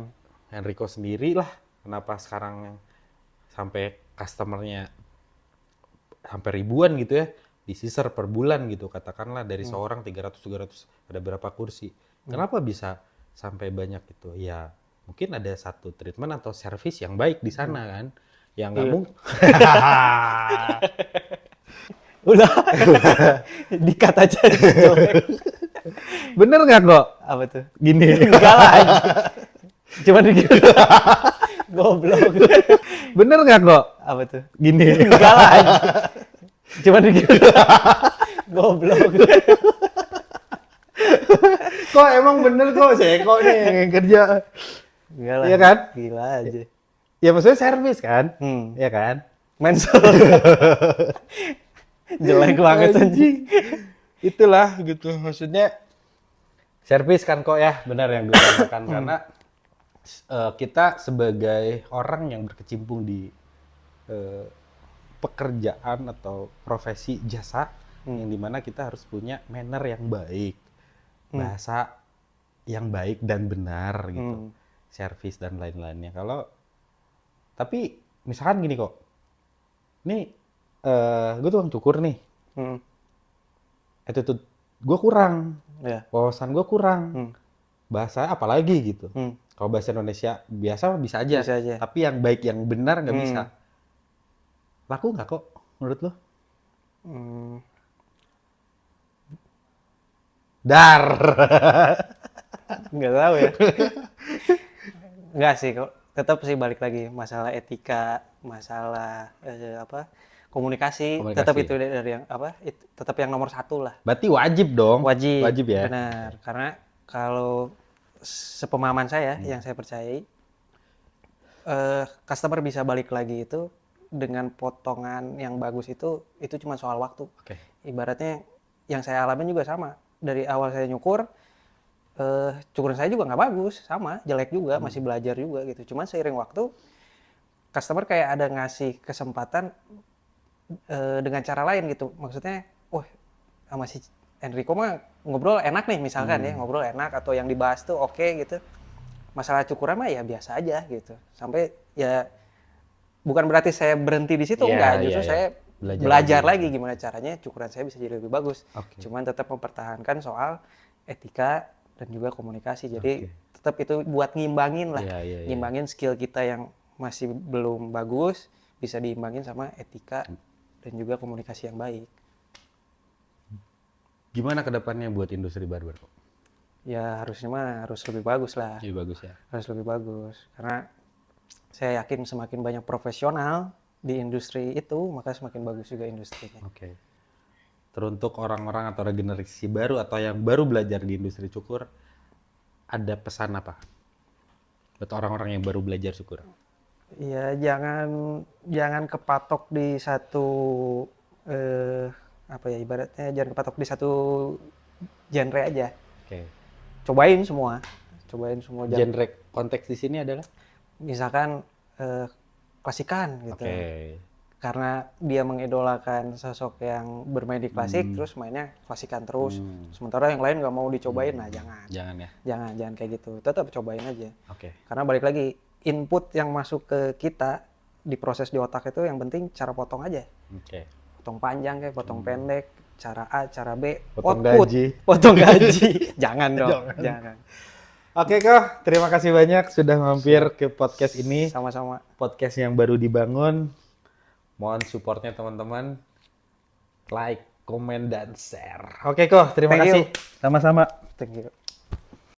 Enrico sendiri lah kenapa sekarang yang sampai customernya sampai ribuan gitu ya, di-scissor per bulan gitu, katakanlah dari seorang 300 ada berapa kursi. Kenapa bisa sampai banyak itu? Ya mungkin ada satu treatment atau service yang baik di sana kan, yang nggak mungkin. Udah, dikat aja. Bener nggak kok? Apa tuh? Gini. Enggak lah. Cuman gitu. Goblok. Bener nggak kok? Apa tuh? Gini. Enggak lah. Cuman gitu. Goblok. Kok emang bener kok kok nih yang kerja. Enggak lah. Iya kan? Gila aja. Ya maksudnya servis kan? Iya kan? Mensel. Jelek banget anjing. Itulah gitu maksudnya servis kan kok ya, benar yang gue katakan karena kita sebagai orang yang berkecimpung di pekerjaan atau profesi jasa yang dimana kita harus punya manner yang baik, bahasa yang baik dan benar gitu, servis dan lain-lainnya. Tapi misalkan gini kok, nih gue tukang cukur nih, attitude gue kurang, wawasan gue kurang, bahasa apalagi gitu. Kalau bahasa Indonesia biasa bisa aja, tapi yang baik yang benar nggak bisa. Laku nggak kok menurut lo? Dar. Nggak tahu ya. Nggak sih kok. Tetap sih balik lagi masalah etika, masalah komunikasi. Tetap itu dari yang tetap yang nomor satu lah. Berarti wajib dong. Wajib ya. Benar. Karena kalau sepemahaman saya yang saya percayai, customer bisa balik lagi itu dengan potongan yang bagus itu cuma soal waktu. Ibaratnya yang saya alamin juga sama. Dari awal saya nyukur, cukuran saya juga nggak bagus, sama, jelek juga, masih belajar juga gitu. Cuman seiring waktu, customer kayak ada ngasih kesempatan dengan cara lain gitu. Maksudnya, sama si Enrico mah ngobrol enak nih misalkan ya, ngobrol enak atau yang dibahas tuh oke gitu. Masalah cukuran mah ya biasa aja gitu. Sampai ya bukan berarti saya berhenti di situ, enggak. Justru saya belajar lagi gimana caranya cukuran saya bisa jadi lebih bagus. Cuman tetap mempertahankan soal etika dan juga komunikasi. Jadi tetap itu buat ngimbangin lah. Ngimbangin skill kita yang masih belum bagus, bisa diimbangin sama etika dan juga komunikasi yang baik. Gimana kedepannya buat industri barber kok? Ya harusnya mah harus lebih bagus lah. Lebih bagus ya? Harus lebih bagus. Karena saya yakin semakin banyak profesional di industri itu, maka semakin bagus juga industrinya. Teruntuk orang-orang atau generasi baru atau yang baru belajar di industri cukur, ada pesan apa? Buat orang-orang yang baru belajar cukur? Ya jangan kepatok di satu ibaratnya jangan kepatok di satu genre aja. Cobain semua. Genre konteks di sini adalah? Misalkan klasikan gitu. Karena dia mengidolakan sosok yang bermain di klasik, terus mainnya klasikan terus. Sementara yang lain nggak mau dicobain, nah jangan. Jangan kayak gitu. Tetap cobain aja. Karena balik lagi, input yang masuk ke kita di proses di otak itu yang penting cara potong aja. Potong panjang kayak potong pendek, cara A, cara B, potong output. Gaji. Potong gaji. Jangan dong, jangan. Oke kok, terima kasih banyak sudah mampir ke podcast ini. Sama-sama. Podcast yang baru dibangun. Mohon supportnya teman-teman. Like, komen dan share. Oke kok, terima Thank you. kasih. Sama-sama. Thank you.